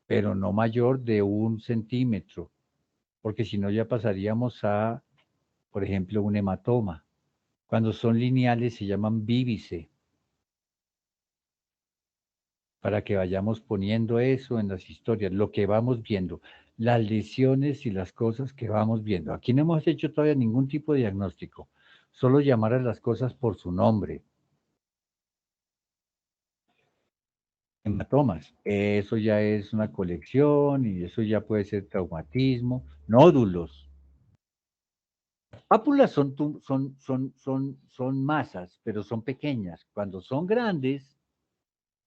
pero no mayor de 1 centímetro, porque si no ya pasaríamos a, por ejemplo, un hematoma. Cuando son lineales se llaman víbice, para que vayamos poniendo eso en las historias, lo que vamos viendo, las lesiones y las cosas que vamos viendo. Aquí no hemos hecho todavía ningún tipo de diagnóstico, solo llamar a las cosas por su nombre. Hematomas, eso ya es una colección y eso ya puede ser traumatismo, nódulos. Pápulas son masas, pero son pequeñas. Cuando son grandes,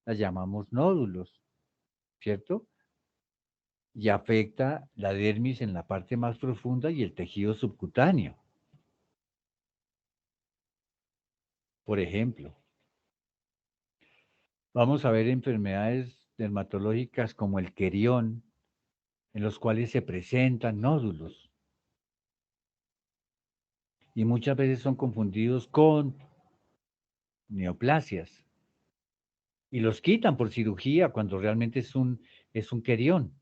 las llamamos nódulos, ¿cierto? Y afecta la dermis en la parte más profunda y el tejido subcutáneo. Por ejemplo, vamos a ver enfermedades dermatológicas como el querión, en los cuales se presentan nódulos y muchas veces son confundidos con neoplasias y los quitan por cirugía cuando realmente es un querión.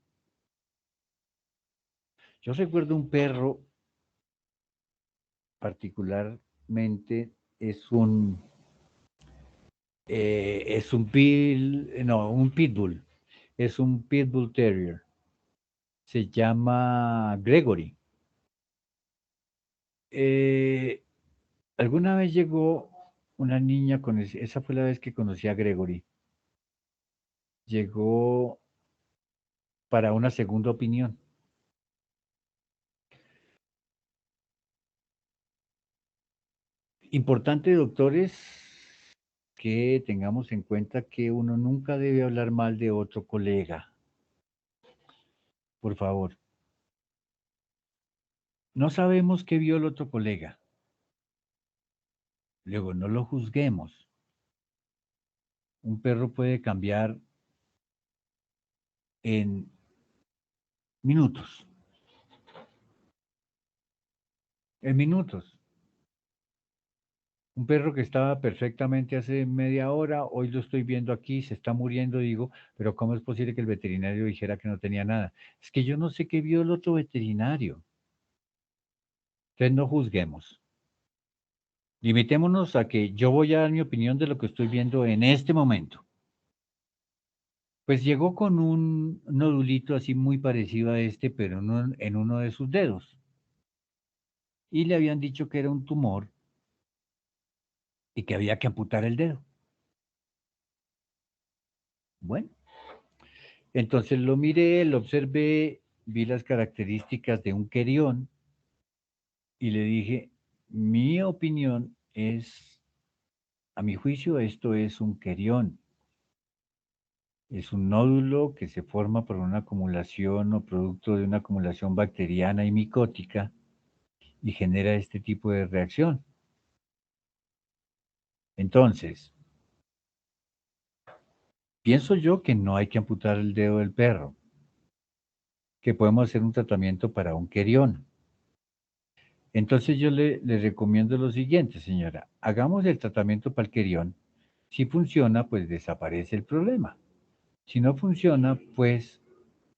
Yo recuerdo un perro particularmente, un pitbull, es un pitbull terrier, se llama Gregory. Eh, alguna vez llegó una niña esa fue la vez que conocí a Gregory, llegó para una segunda opinión. Importante, doctores, que tengamos en cuenta que uno nunca debe hablar mal de otro colega, por favor. No sabemos qué vio el otro colega. Luego, no lo juzguemos. un perro puede cambiar en minutos. En minutos. Un perro que estaba perfectamente hace media hora, hoy lo estoy viendo aquí, se está muriendo, digo, pero ¿cómo es posible que el veterinario dijera que no tenía nada? Es que yo no sé qué vio el otro veterinario. Entonces no juzguemos. Limitémonos a que yo voy a dar mi opinión de lo que estoy viendo en este momento. Pues llegó con un nodulito así muy parecido a este, pero en uno de sus dedos. Y le habían dicho que era un tumor y que había que amputar el dedo. Bueno, entonces lo miré, lo observé, vi las características de un querión y le dije, mi opinión es, a mi juicio, esto es un querión. Es un nódulo que se forma por una acumulación o producto de una acumulación bacteriana y micótica y genera este tipo de reacción. Entonces, pienso yo que no hay que amputar el dedo del perro, que podemos hacer un tratamiento para un querión. Entonces yo le recomiendo lo siguiente, señora, hagamos el tratamiento para el querión. Si funciona, pues desaparece el problema. Si no funciona, pues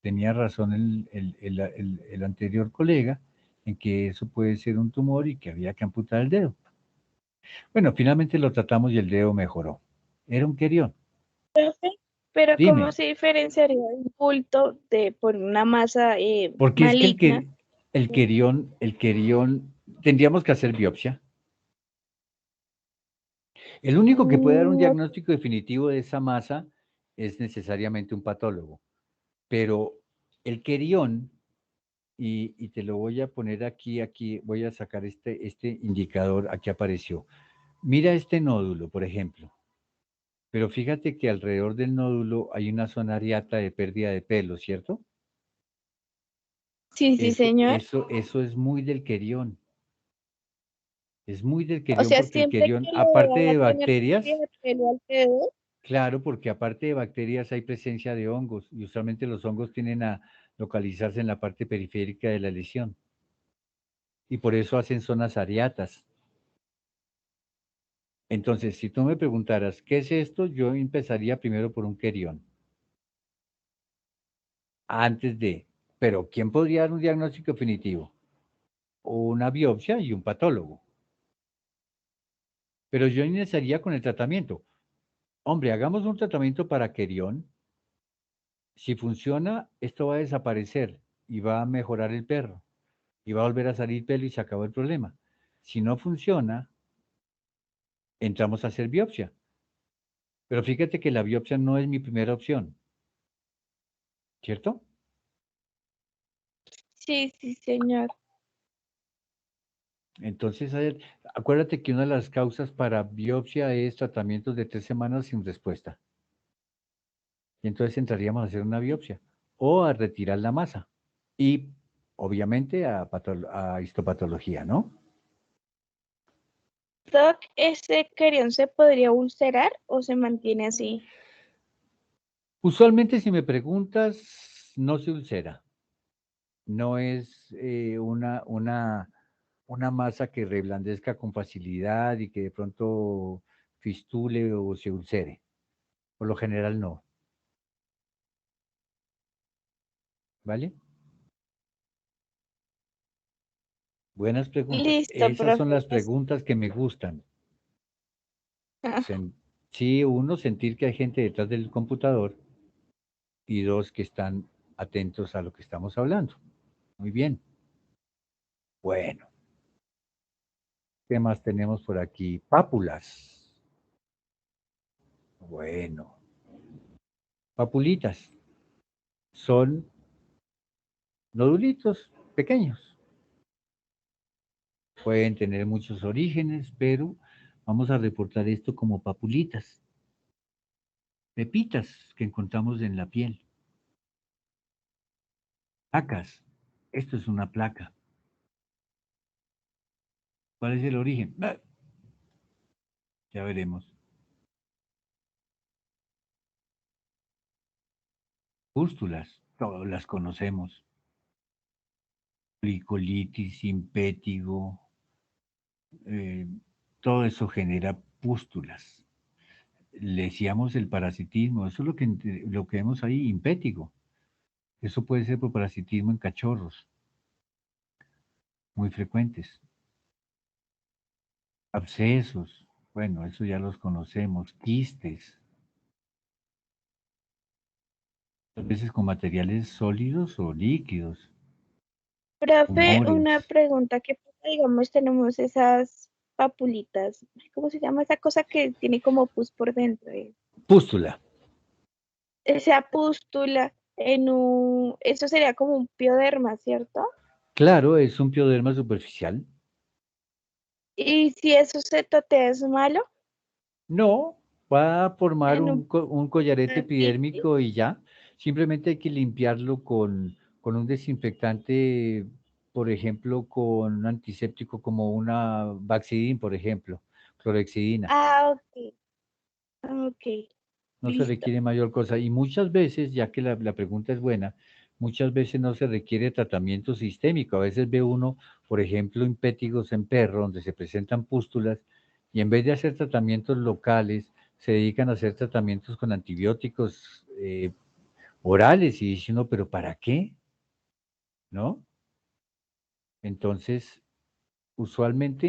tenía razón el anterior colega en que eso puede ser un tumor y que había que amputar el dedo. Bueno, finalmente lo tratamos y el dedo mejoró. Era un querión. Profe, pero ¿cómo Dime, se diferenciaría un bulto de por una masa porque es que maligna? el querión, tendríamos que hacer biopsia. El único que puede dar un Mm, diagnóstico definitivo de esa masa es necesariamente un patólogo, pero el querión, y te lo voy a poner aquí voy a sacar este indicador, aquí apareció. Mira este nódulo, por ejemplo, pero fíjate que alrededor del nódulo hay una zona areata de pérdida de pelo, ¿cierto? sí, sí, señor. Eso es muy del querión. Es muy del O querión sea, porque el siempre querión, que lo aparte vea va de a tener bacterias, pérdida de pelo alrededor. claro, porque aparte de bacterias hay presencia de hongos y usualmente los hongos tienden a localizarse en la parte periférica de la lesión y por eso hacen zonas areatas. Entonces, si tú me preguntaras, ¿qué es esto? Yo empezaría primero por un querión, antes de, pero ¿quién podría dar un diagnóstico definitivo? Una biopsia y un patólogo. Pero yo iniciaría con el tratamiento. Hombre, hagamos un tratamiento para querión. Si funciona, esto va a desaparecer y va a mejorar el perro y va a volver a salir pelo y se acabó el problema. Si no funciona, entramos a hacer biopsia. Pero fíjate que la biopsia no es mi primera opción, ¿cierto? Sí, sí, señor. Entonces, acuérdate que una de las causas para biopsia es tratamientos de 3 semanas sin respuesta. Y entonces entraríamos a hacer una biopsia o a retirar la masa y obviamente a histopatología, ¿no? Doc, ¿ese querión se podría ulcerar o se mantiene así? Usualmente si me preguntas, no se ulcera. No es una masa que reblandezca con facilidad y que de pronto fistule o se ulcere. Por lo general no, ¿vale? Buenas preguntas. Listo, Esas son profe. las preguntas que me gustan. Sí, uno, sentir que hay gente detrás del computador y dos, que están atentos a lo que estamos hablando. Muy bien. Bueno, ¿qué más tenemos por aquí? Pápulas. Bueno, papulitas son nodulitos pequeños. Pueden tener muchos orígenes, pero vamos a reportar esto como papulitas, pepitas que encontramos en la piel. Placas. Esto es una placa. ¿Cuál es el origen? Ya veremos. Pústulas, todas las conocemos. Foliculitis, impétigo, todo eso genera pústulas. Le decíamos el parasitismo, eso es lo que vemos ahí, impétigo. Eso puede ser por parasitismo en cachorros, muy frecuentes. Abscesos, bueno, eso ya los conocemos. Quistes, a veces con materiales sólidos o líquidos. Profe, una Tumores. pregunta que, digamos, tenemos esas papulitas, ¿cómo se llama esa cosa que tiene como pus por dentro? Pústula. Esa pústula eso sería como un pioderma, ¿cierto? Claro, es un pioderma superficial. Y si eso se totea es malo No, va a formar en un un collarete papitis. epidérmico y ya. Simplemente hay que limpiarlo con un desinfectante, por ejemplo, con un antiséptico como una Baxidin, por ejemplo, clorexidina. Ah, ok, ok, No se listo. requiere mayor cosa. Y muchas veces, ya que la pregunta es buena, muchas veces no se requiere tratamiento sistémico. A veces ve uno, por ejemplo, impétigos en perro, donde se presentan pústulas, y en vez de hacer tratamientos locales, se dedican a hacer tratamientos con antibióticos orales. Y dice uno, ¿pero para qué? ¿No? Entonces, usualmente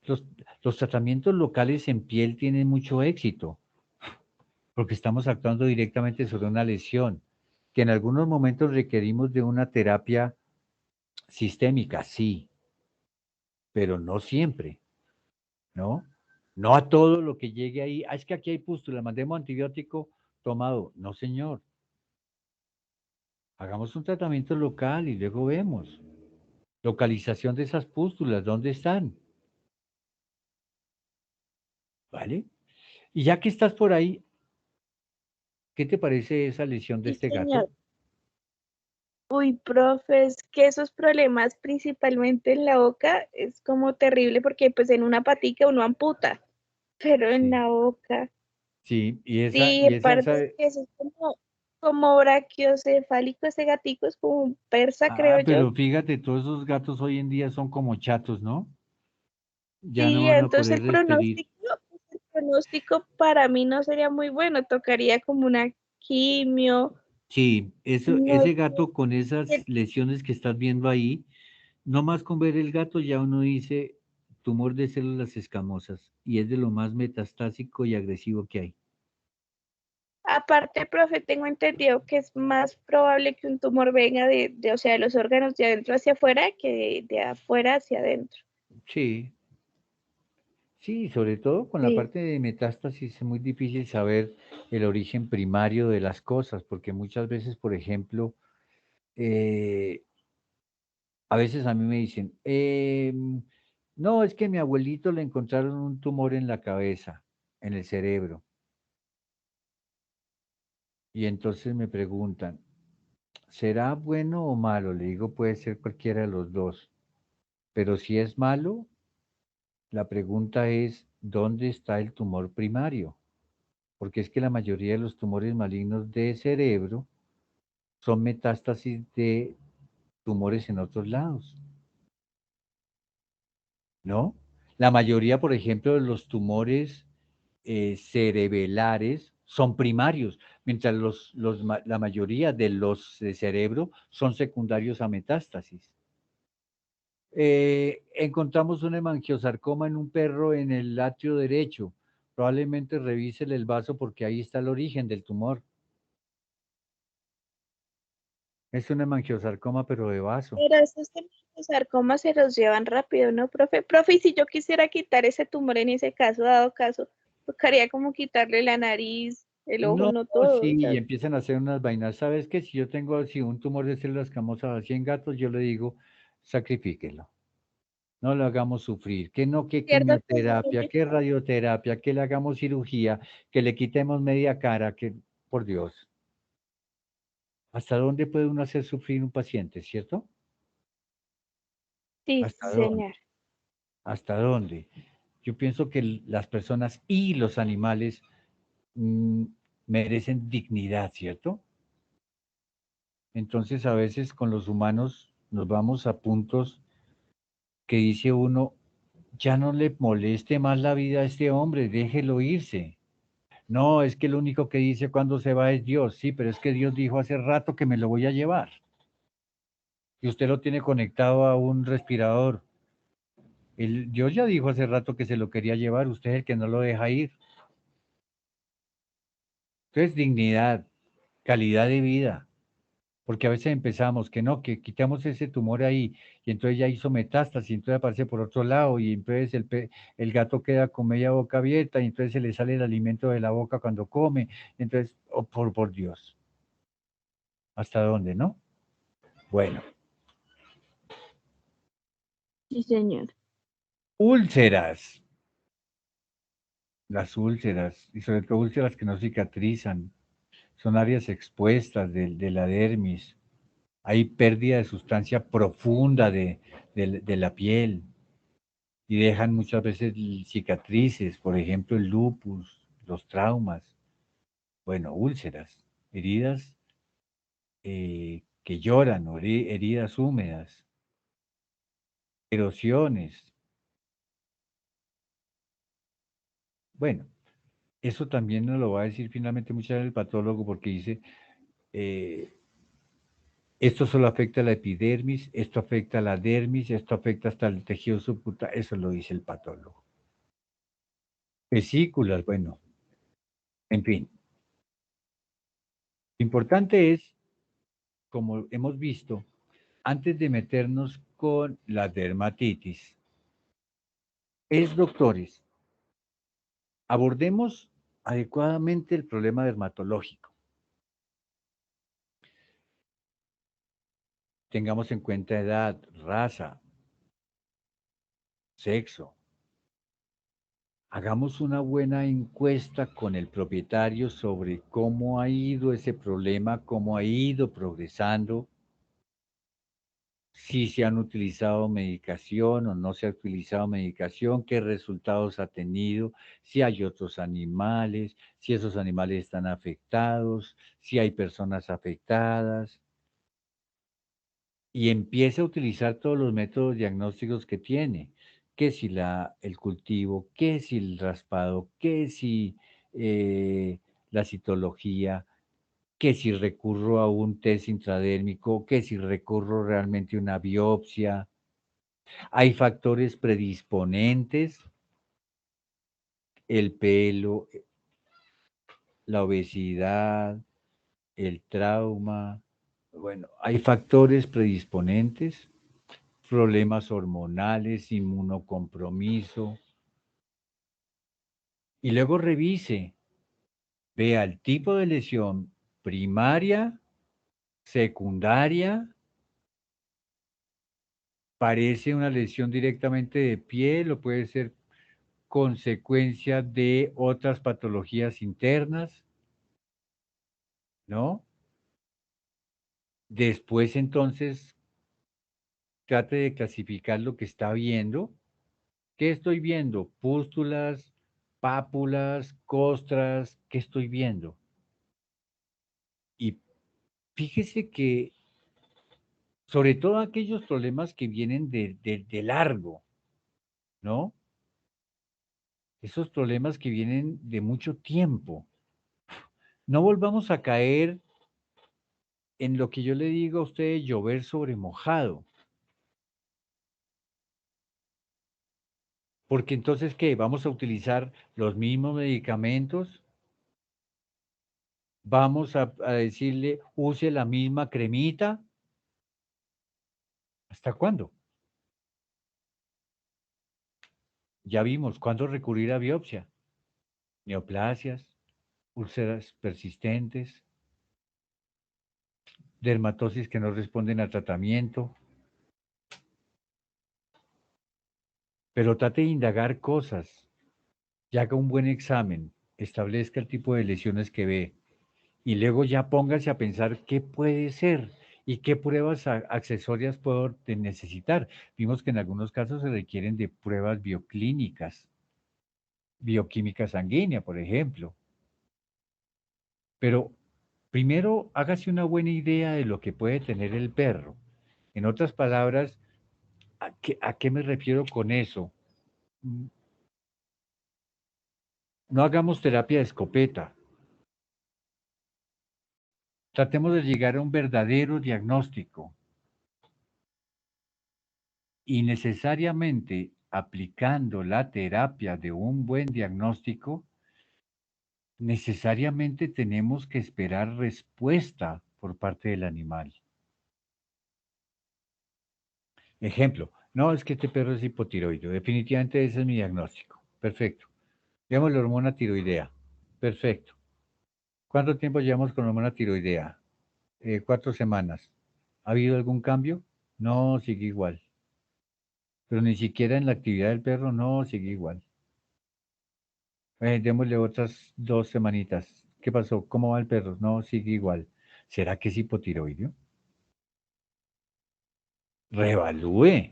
los, los tratamientos locales en piel tienen mucho éxito porque estamos actuando directamente sobre una lesión, que en algunos momentos requerimos de una terapia sistémica, sí, pero no siempre, ¿no? No a todo lo que llegue ahí, es que aquí hay pústula, mandemos antibiótico tomado. No, señor. Hagamos un tratamiento local y luego vemos. Localización de esas pústulas, ¿dónde están? ¿Vale? Y ya que estás por ahí, ¿qué te parece esa lesión de Sí, este señor. gato? Uy, profe, es que esos problemas principalmente en la boca es como terrible porque pues en una patica uno amputa, pero en Sí, la boca. sí, Sí, aparte que eso es como brachiocefálico, ese gatico es como un persa, creo yo. pero fíjate, todos esos gatos hoy en día son como chatos, ¿no? Ya no Sí, van a entonces poder respirar. el pronóstico para mí no sería muy bueno, tocaría como una quimio, Sí, no ese sé, gato con esas lesiones que estás viendo ahí, no más con ver el gato ya uno dice tumor de células escamosas y es de lo más metastásico y agresivo que hay. aparte, profe, tengo entendido que es más probable que un tumor venga o sea, de los órganos de adentro hacia afuera que de afuera hacia adentro. Sí, sí, sobre todo con la Sí. parte de metástasis es muy difícil saber el origen primario de las cosas, porque muchas veces, por ejemplo, eh, a veces a mí me dicen, no, es que mi abuelito le encontraron un tumor en la cabeza, en el cerebro. Y entonces me preguntan, ¿será bueno o malo? Le digo, puede ser cualquiera de los dos. Pero si es malo, la pregunta es, ¿dónde está el tumor primario? Porque es que la mayoría de los tumores malignos de cerebro son metástasis de tumores en otros lados, ¿no? La mayoría, por ejemplo, de los tumores cerebelares son primarios, mientras la mayoría de los de cerebro son secundarios a metástasis. Encontramos un hemangiosarcoma en un perro en el atrio derecho. Probablemente revísele el vaso porque ahí está el origen del tumor. Es un hemangiosarcoma, pero de vaso. Pero esos sarcomas se los llevan rápido, ¿no, profe? Profe, y si yo quisiera quitar ese tumor en ese caso, dado caso, tocaría como quitarle la nariz, el ojo, No, no todo. O sí, sea, y empiezan a hacer unas vainas. ¿Sabes qué? Si yo tengo si un tumor de células camosas así en gatos, yo le digo, sacrifíquelo. No lo hagamos sufrir, que no, que cierto que es quimioterapia, que radioterapia, que le hagamos cirugía, que le quitemos media cara, que, por Dios, ¿hasta dónde puede uno hacer sufrir un paciente, cierto? sí, ¿Hasta dónde? señor. ¿Hasta dónde? Yo pienso que las personas y los animales mm, merecen dignidad, ¿cierto? Entonces a veces con los humanos nos vamos a puntos que dice uno, ya no le moleste más la vida a este hombre, déjelo irse. No, es que lo único que dice cuando se va es Dios. Sí, pero es que Dios dijo hace rato que me lo voy a llevar. Y usted lo tiene conectado a un respirador. Dios ya dijo hace rato que se lo quería llevar, usted es el que no lo deja ir. Entonces, dignidad, calidad de vida. Porque a veces empezamos que no, que quitamos ese tumor ahí, y entonces ya hizo metástasis, y entonces aparece por otro lado, y entonces el gato queda con media boca abierta, y entonces se le sale el alimento de la boca cuando come. Entonces, oh, por Dios, ¿hasta dónde, no? Bueno, Sí, señor. úlceras. Las úlceras, y sobre todo úlceras que no cicatrizan, son áreas expuestas de la dermis. Hay pérdida de sustancia profunda de la piel y dejan muchas veces cicatrices, por ejemplo, el lupus, los traumas, bueno, úlceras, heridas que lloran o heridas húmedas, erosiones. Bueno, eso también nos lo va a decir finalmente muchas veces el patólogo porque dice, eh, esto solo afecta a la epidermis, esto afecta a la dermis, esto afecta hasta el tejido subcutáneo, eso lo dice el patólogo. Vesículas, bueno, en fin. Lo importante es, como hemos visto, antes de meternos con la dermatitis, doctores, abordemos adecuadamente el problema dermatológico. Tengamos en cuenta edad, raza, sexo. Hagamos una buena encuesta con el propietario sobre cómo ha ido ese problema, cómo ha ido progresando, si se han utilizado medicación o no se ha utilizado medicación, qué resultados ha tenido, si hay otros animales, si esos animales están afectados, si hay personas afectadas, y empiece a utilizar todos los métodos diagnósticos que tiene, que si el cultivo, que si el raspado, que si la citología, que si recurro a un test intradérmico, que si recurro realmente a una biopsia. Hay factores predisponentes, el pelo, la obesidad, el trauma. Bueno, hay factores predisponentes, problemas hormonales, inmunocompromiso. Y luego revise, vea el tipo de lesión primaria, secundaria, parece una lesión directamente de piel o puede ser consecuencia de otras patologías internas, ¿no? Después entonces trate de clasificar lo que está viendo. ¿Qué estoy viendo? Pústulas, pápulas, costras, ¿qué estoy viendo? Y fíjese que sobre todo aquellos problemas que vienen de largo, ¿no? Esos problemas que vienen de mucho tiempo. No volvamos a caer en lo que yo le digo a usted, llover sobre mojado. Porque entonces, ¿qué? ¿Vamos a utilizar los mismos medicamentos? ¿Vamos a decirle, use la misma cremita? ¿Hasta cuándo? Ya vimos, ¿cuándo recurrir a biopsia? Neoplasias, úlceras persistentes, dermatosis que no responden a tratamiento. Pero trate de indagar cosas, y haga un buen examen, establezca el tipo de lesiones que ve, y luego ya póngase a pensar qué puede ser y qué pruebas accesorias puedo necesitar. Vimos que en algunos casos se requieren de pruebas bioclínicas, bioquímica sanguínea, por ejemplo. Pero Primero, hágase una buena idea de lo que puede tener el perro. En otras palabras, a qué me refiero con eso? No hagamos terapia de escopeta. Tratemos de llegar a un verdadero diagnóstico y necesariamente aplicando la terapia de un buen diagnóstico, necesariamente tenemos que esperar respuesta por parte del animal. Ejemplo, no, es que este perro es hipotiroideo. Definitivamente ese es mi diagnóstico. Perfecto. Llevamos la hormona tiroidea. Perfecto. ¿Cuánto tiempo llevamos con la hormona tiroidea? 4 semanas. ¿Ha habido algún cambio? No, sigue igual. Pero ni siquiera en la actividad del perro, no, sigue igual. Démosle otras 2 semanitas. ¿Qué pasó? ¿Cómo va el perro? No, sigue igual. ¿Será que es hipotiroideo? Revalúe.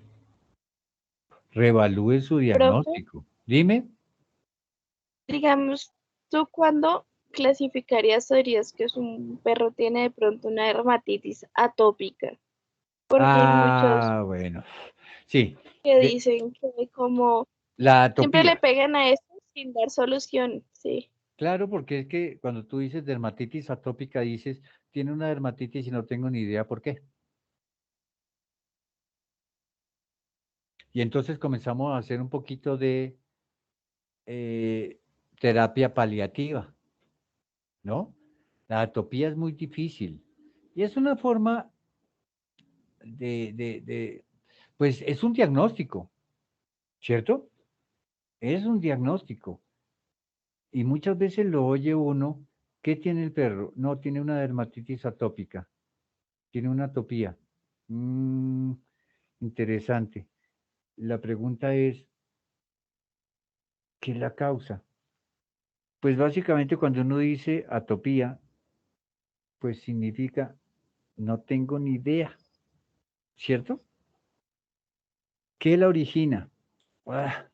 Revalúe su Profe, diagnóstico. Dime. digamos, ¿tú cuándo clasificarías o dirías que un perro tiene de pronto una dermatitis atópica? Porque hay muchos Bueno. Sí. que dicen que como La siempre le atopía. pegan a eso sin dar solución, sí. Claro, porque es que cuando tú dices dermatitis atópica, dices, tiene una dermatitis y no tengo ni idea por qué. Y entonces comenzamos a hacer un poquito de terapia paliativa, ¿no? La atopía es muy difícil. Y es una forma pues es un diagnóstico, ¿cierto? Es un diagnóstico. Y muchas veces lo oye uno, ¿qué tiene el perro? No, tiene una dermatitis atópica, tiene una atopía. Interesante. La pregunta es, ¿qué es la causa? Pues básicamente cuando uno dice atopía, pues significa no tengo ni idea, ¿cierto? ¿Qué la origina? Ah,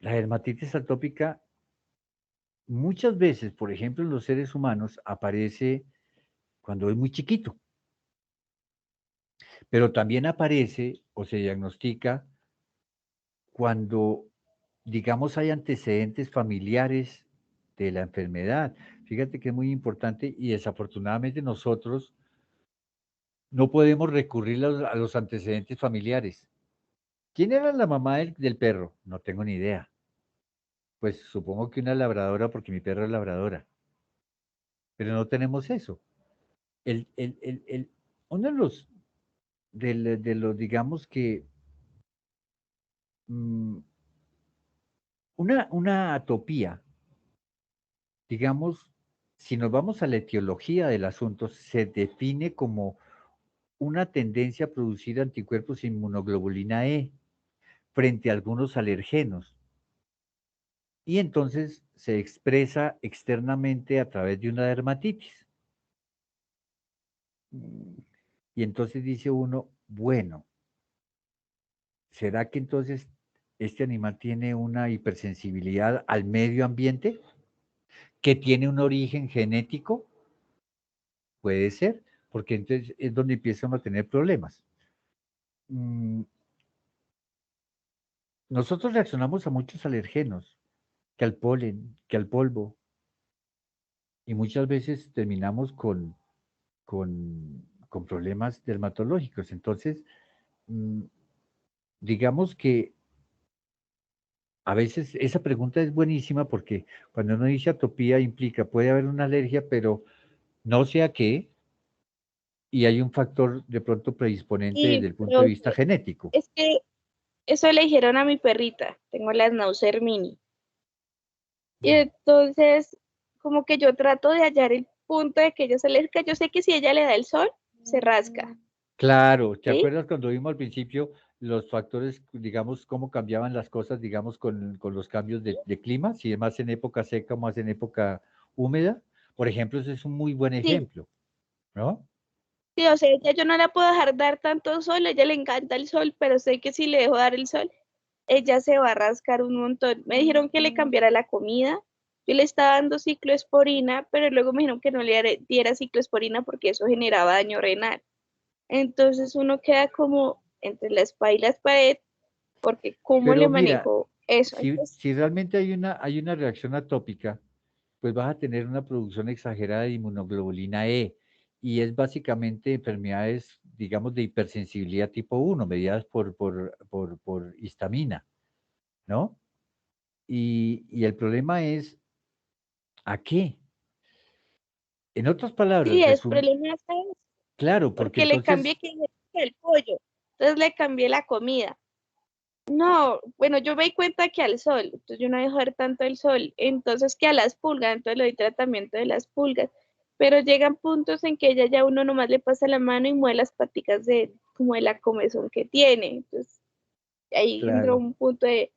la dermatitis atópica muchas veces, por ejemplo, en los seres humanos aparece cuando es muy chiquito, pero también aparece o se diagnostica cuando, digamos, hay antecedentes familiares de la enfermedad. Fíjate que es muy importante y desafortunadamente nosotros no podemos recurrir a los antecedentes familiares. ¿Quién era la mamá del perro? No tengo ni idea. Pues supongo que una labradora porque mi perro es labradora, pero no tenemos eso. Uno de los digamos que, mm, una atopía, digamos, si nos vamos a la etiología del asunto, se define como una tendencia a producir anticuerpos inmunoglobulina E frente a algunos alergenos. Y entonces se expresa externamente a través de una dermatitis. Y entonces dice uno, bueno, ¿será que entonces este animal tiene una hipersensibilidad al medio ambiente? ¿Que tiene un origen genético? Puede ser, porque entonces es donde empiezan a tener problemas. Mm, Nosotros reaccionamos a muchos alergenos, que al polen, que al polvo, y muchas veces terminamos con problemas dermatológicos. Entonces, mm, digamos que a veces esa pregunta es buenísima porque cuando uno dice atopía implica, puede haber una alergia, pero no sé a qué, y hay un factor de pronto predisponente desde Y el punto de vista profe, genético. es que eso le dijeron a mi perrita, tengo la Schnauzer mini. Y entonces, como que yo trato de hallar el punto de que ella se alérgica. Yo sé que si ella le da el sol, se rasca, Claro, ¿te ¿sí? acuerdas cuando vimos al principio los factores, digamos, cómo cambiaban las cosas, digamos, con los cambios de clima? Si es más en época seca o más en época húmeda. Por ejemplo, ese es un muy buen Sí, ejemplo, ¿no? sí, o sea, ella yo no la puedo dejar dar tanto sol, a ella le encanta el sol, pero sé que si le dejo dar el sol, ella se va a rascar un montón. Me dijeron que le cambiara la comida, Yo le estaba dando ciclosporina, pero luego me dijeron que no le diera ciclosporina porque eso generaba daño renal. Entonces uno queda como entre la espada y la pared, porque ¿cómo le Pero mira, manejo eso? si realmente hay una reacción atópica, pues vas a tener una producción exagerada de inmunoglobulina E y es básicamente enfermedades, digamos, de hipersensibilidad tipo 1, mediadas por histamina, ¿no? Y el problema es, ¿a qué? En otras palabras, Sí, el problema es eso, claro, porque porque le cambié entonces, que el pollo, entonces le cambié la comida. No, bueno, yo me di cuenta que al sol, entonces yo no dejo ver tanto el sol, entonces que a las pulgas, entonces le doy tratamiento de las pulgas, pero llegan puntos en que ella ya uno nomás le pasa la mano y mueve las paticas de como de la comezón que tiene, entonces ahí entró claro. un punto de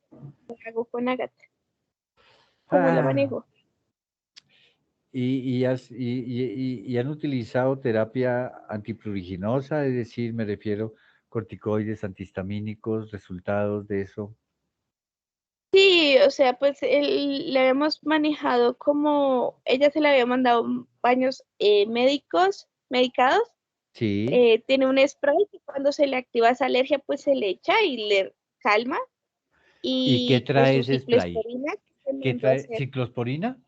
¿qué hago con Agatha? ¿Cómo la Ah, manejo? y han utilizado terapia antipruriginosa, es decir, me refiero corticoides, antihistamínicos, resultados de eso. Sí, o sea, pues le habíamos manejado como, ella se le había mandado baños medicados, Sí. tiene un spray que cuando se le activa esa alergia, pues se le echa y le calma. ¿Y qué Y pues trae su ese spray? ciclosporina que se ¿Qué mandó a trae? hacer. ¿Ciclosporina?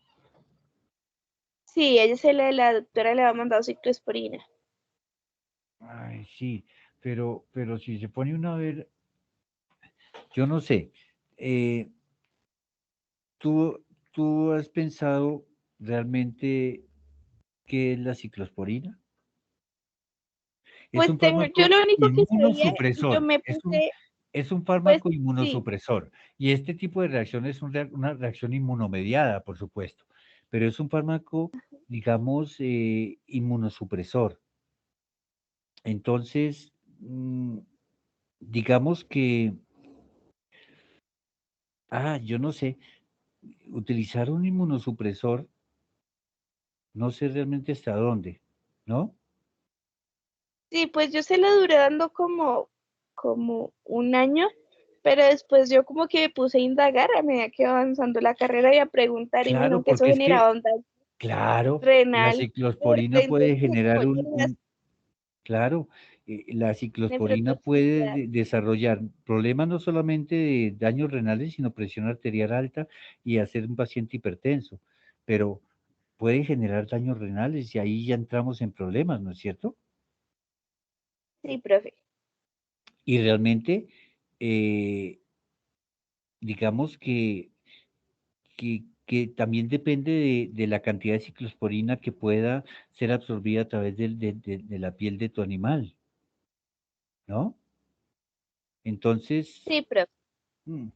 Sí, la doctora le había mandado ciclosporina. Ay, sí, pero si se pone uno a ver, yo no sé, eh, ¿tú has pensado realmente qué es la ciclosporina? Es Pues un yo fármaco lo único que sabía, yo inmunosupresor, me puse, es un pues fármaco sí, inmunosupresor. Y este tipo de reacción es una reacción inmunomediada, por supuesto, pero es un fármaco, digamos, inmunosupresor. Entonces, digamos que, yo no sé, utilizar un inmunosupresor, no sé realmente hasta dónde, ¿no? sí, pues yo se lo duré dando como un año, pero después yo como que me puse a indagar a medida que iba avanzando la carrera y a preguntar y me Claro, dijeron que eso porque es que, generaba onda claro, la renal ciclosporina puede entonces, generar como tenía claro, la ciclosporina puede nefrotoxicidad. desarrollar problemas no solamente de daños renales, sino presión arterial alta y hacer un paciente hipertenso, pero puede generar daños renales y ahí ya entramos en problemas, ¿no es cierto? Sí, profe. Y realmente, eh, digamos que también depende de la cantidad de ciclosporina que pueda ser absorbida a través de la piel de tu animal, ¿no? Entonces, Sí, profe. mm,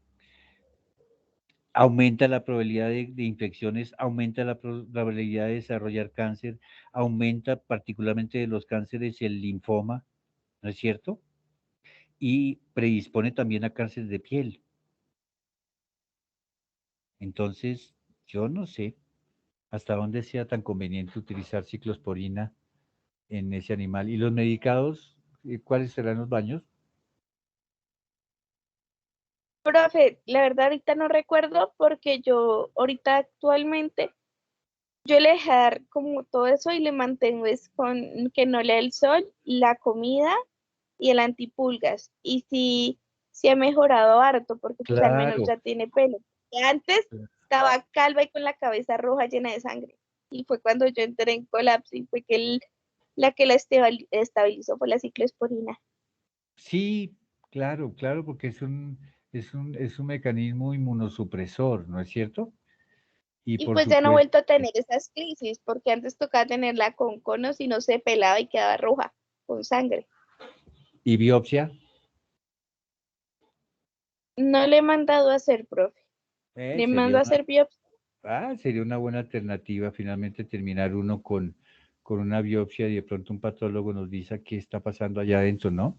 aumenta la probabilidad de infecciones, aumenta la probabilidad de desarrollar cáncer, aumenta particularmente de los cánceres el linfoma, ¿no es cierto? Y predispone también a cáncer de piel. Entonces, yo no sé hasta dónde sea tan conveniente utilizar ciclosporina en ese animal. ¿Y los medicados, cuáles serán los baños? Profe, la verdad ahorita no recuerdo porque yo ahorita actualmente yo le dejé dar como todo eso y le mantengo es con que no le dé el sol, la comida y el antipulgas. Y sí ha mejorado harto porque pues al menos Claro. ya tiene pelo. Y antes estaba calva y con la cabeza roja llena de sangre. Y fue cuando yo entré en colapso y fue que la que la estabilizó fue la ciclosporina. Sí, claro, claro, porque es un mecanismo inmunosupresor, ¿no es cierto? Y Y por pues ya no he supuesto, vuelto a tener esas crisis, porque antes tocaba tenerla con conos y no se pelaba y quedaba roja, con sangre. ¿y biopsia? No le he mandado a hacer, profe. Le Sería mando a una, hacer biopsia. sería una buena alternativa finalmente terminar uno con una biopsia y de pronto un patólogo nos dice qué está pasando allá adentro, ¿no?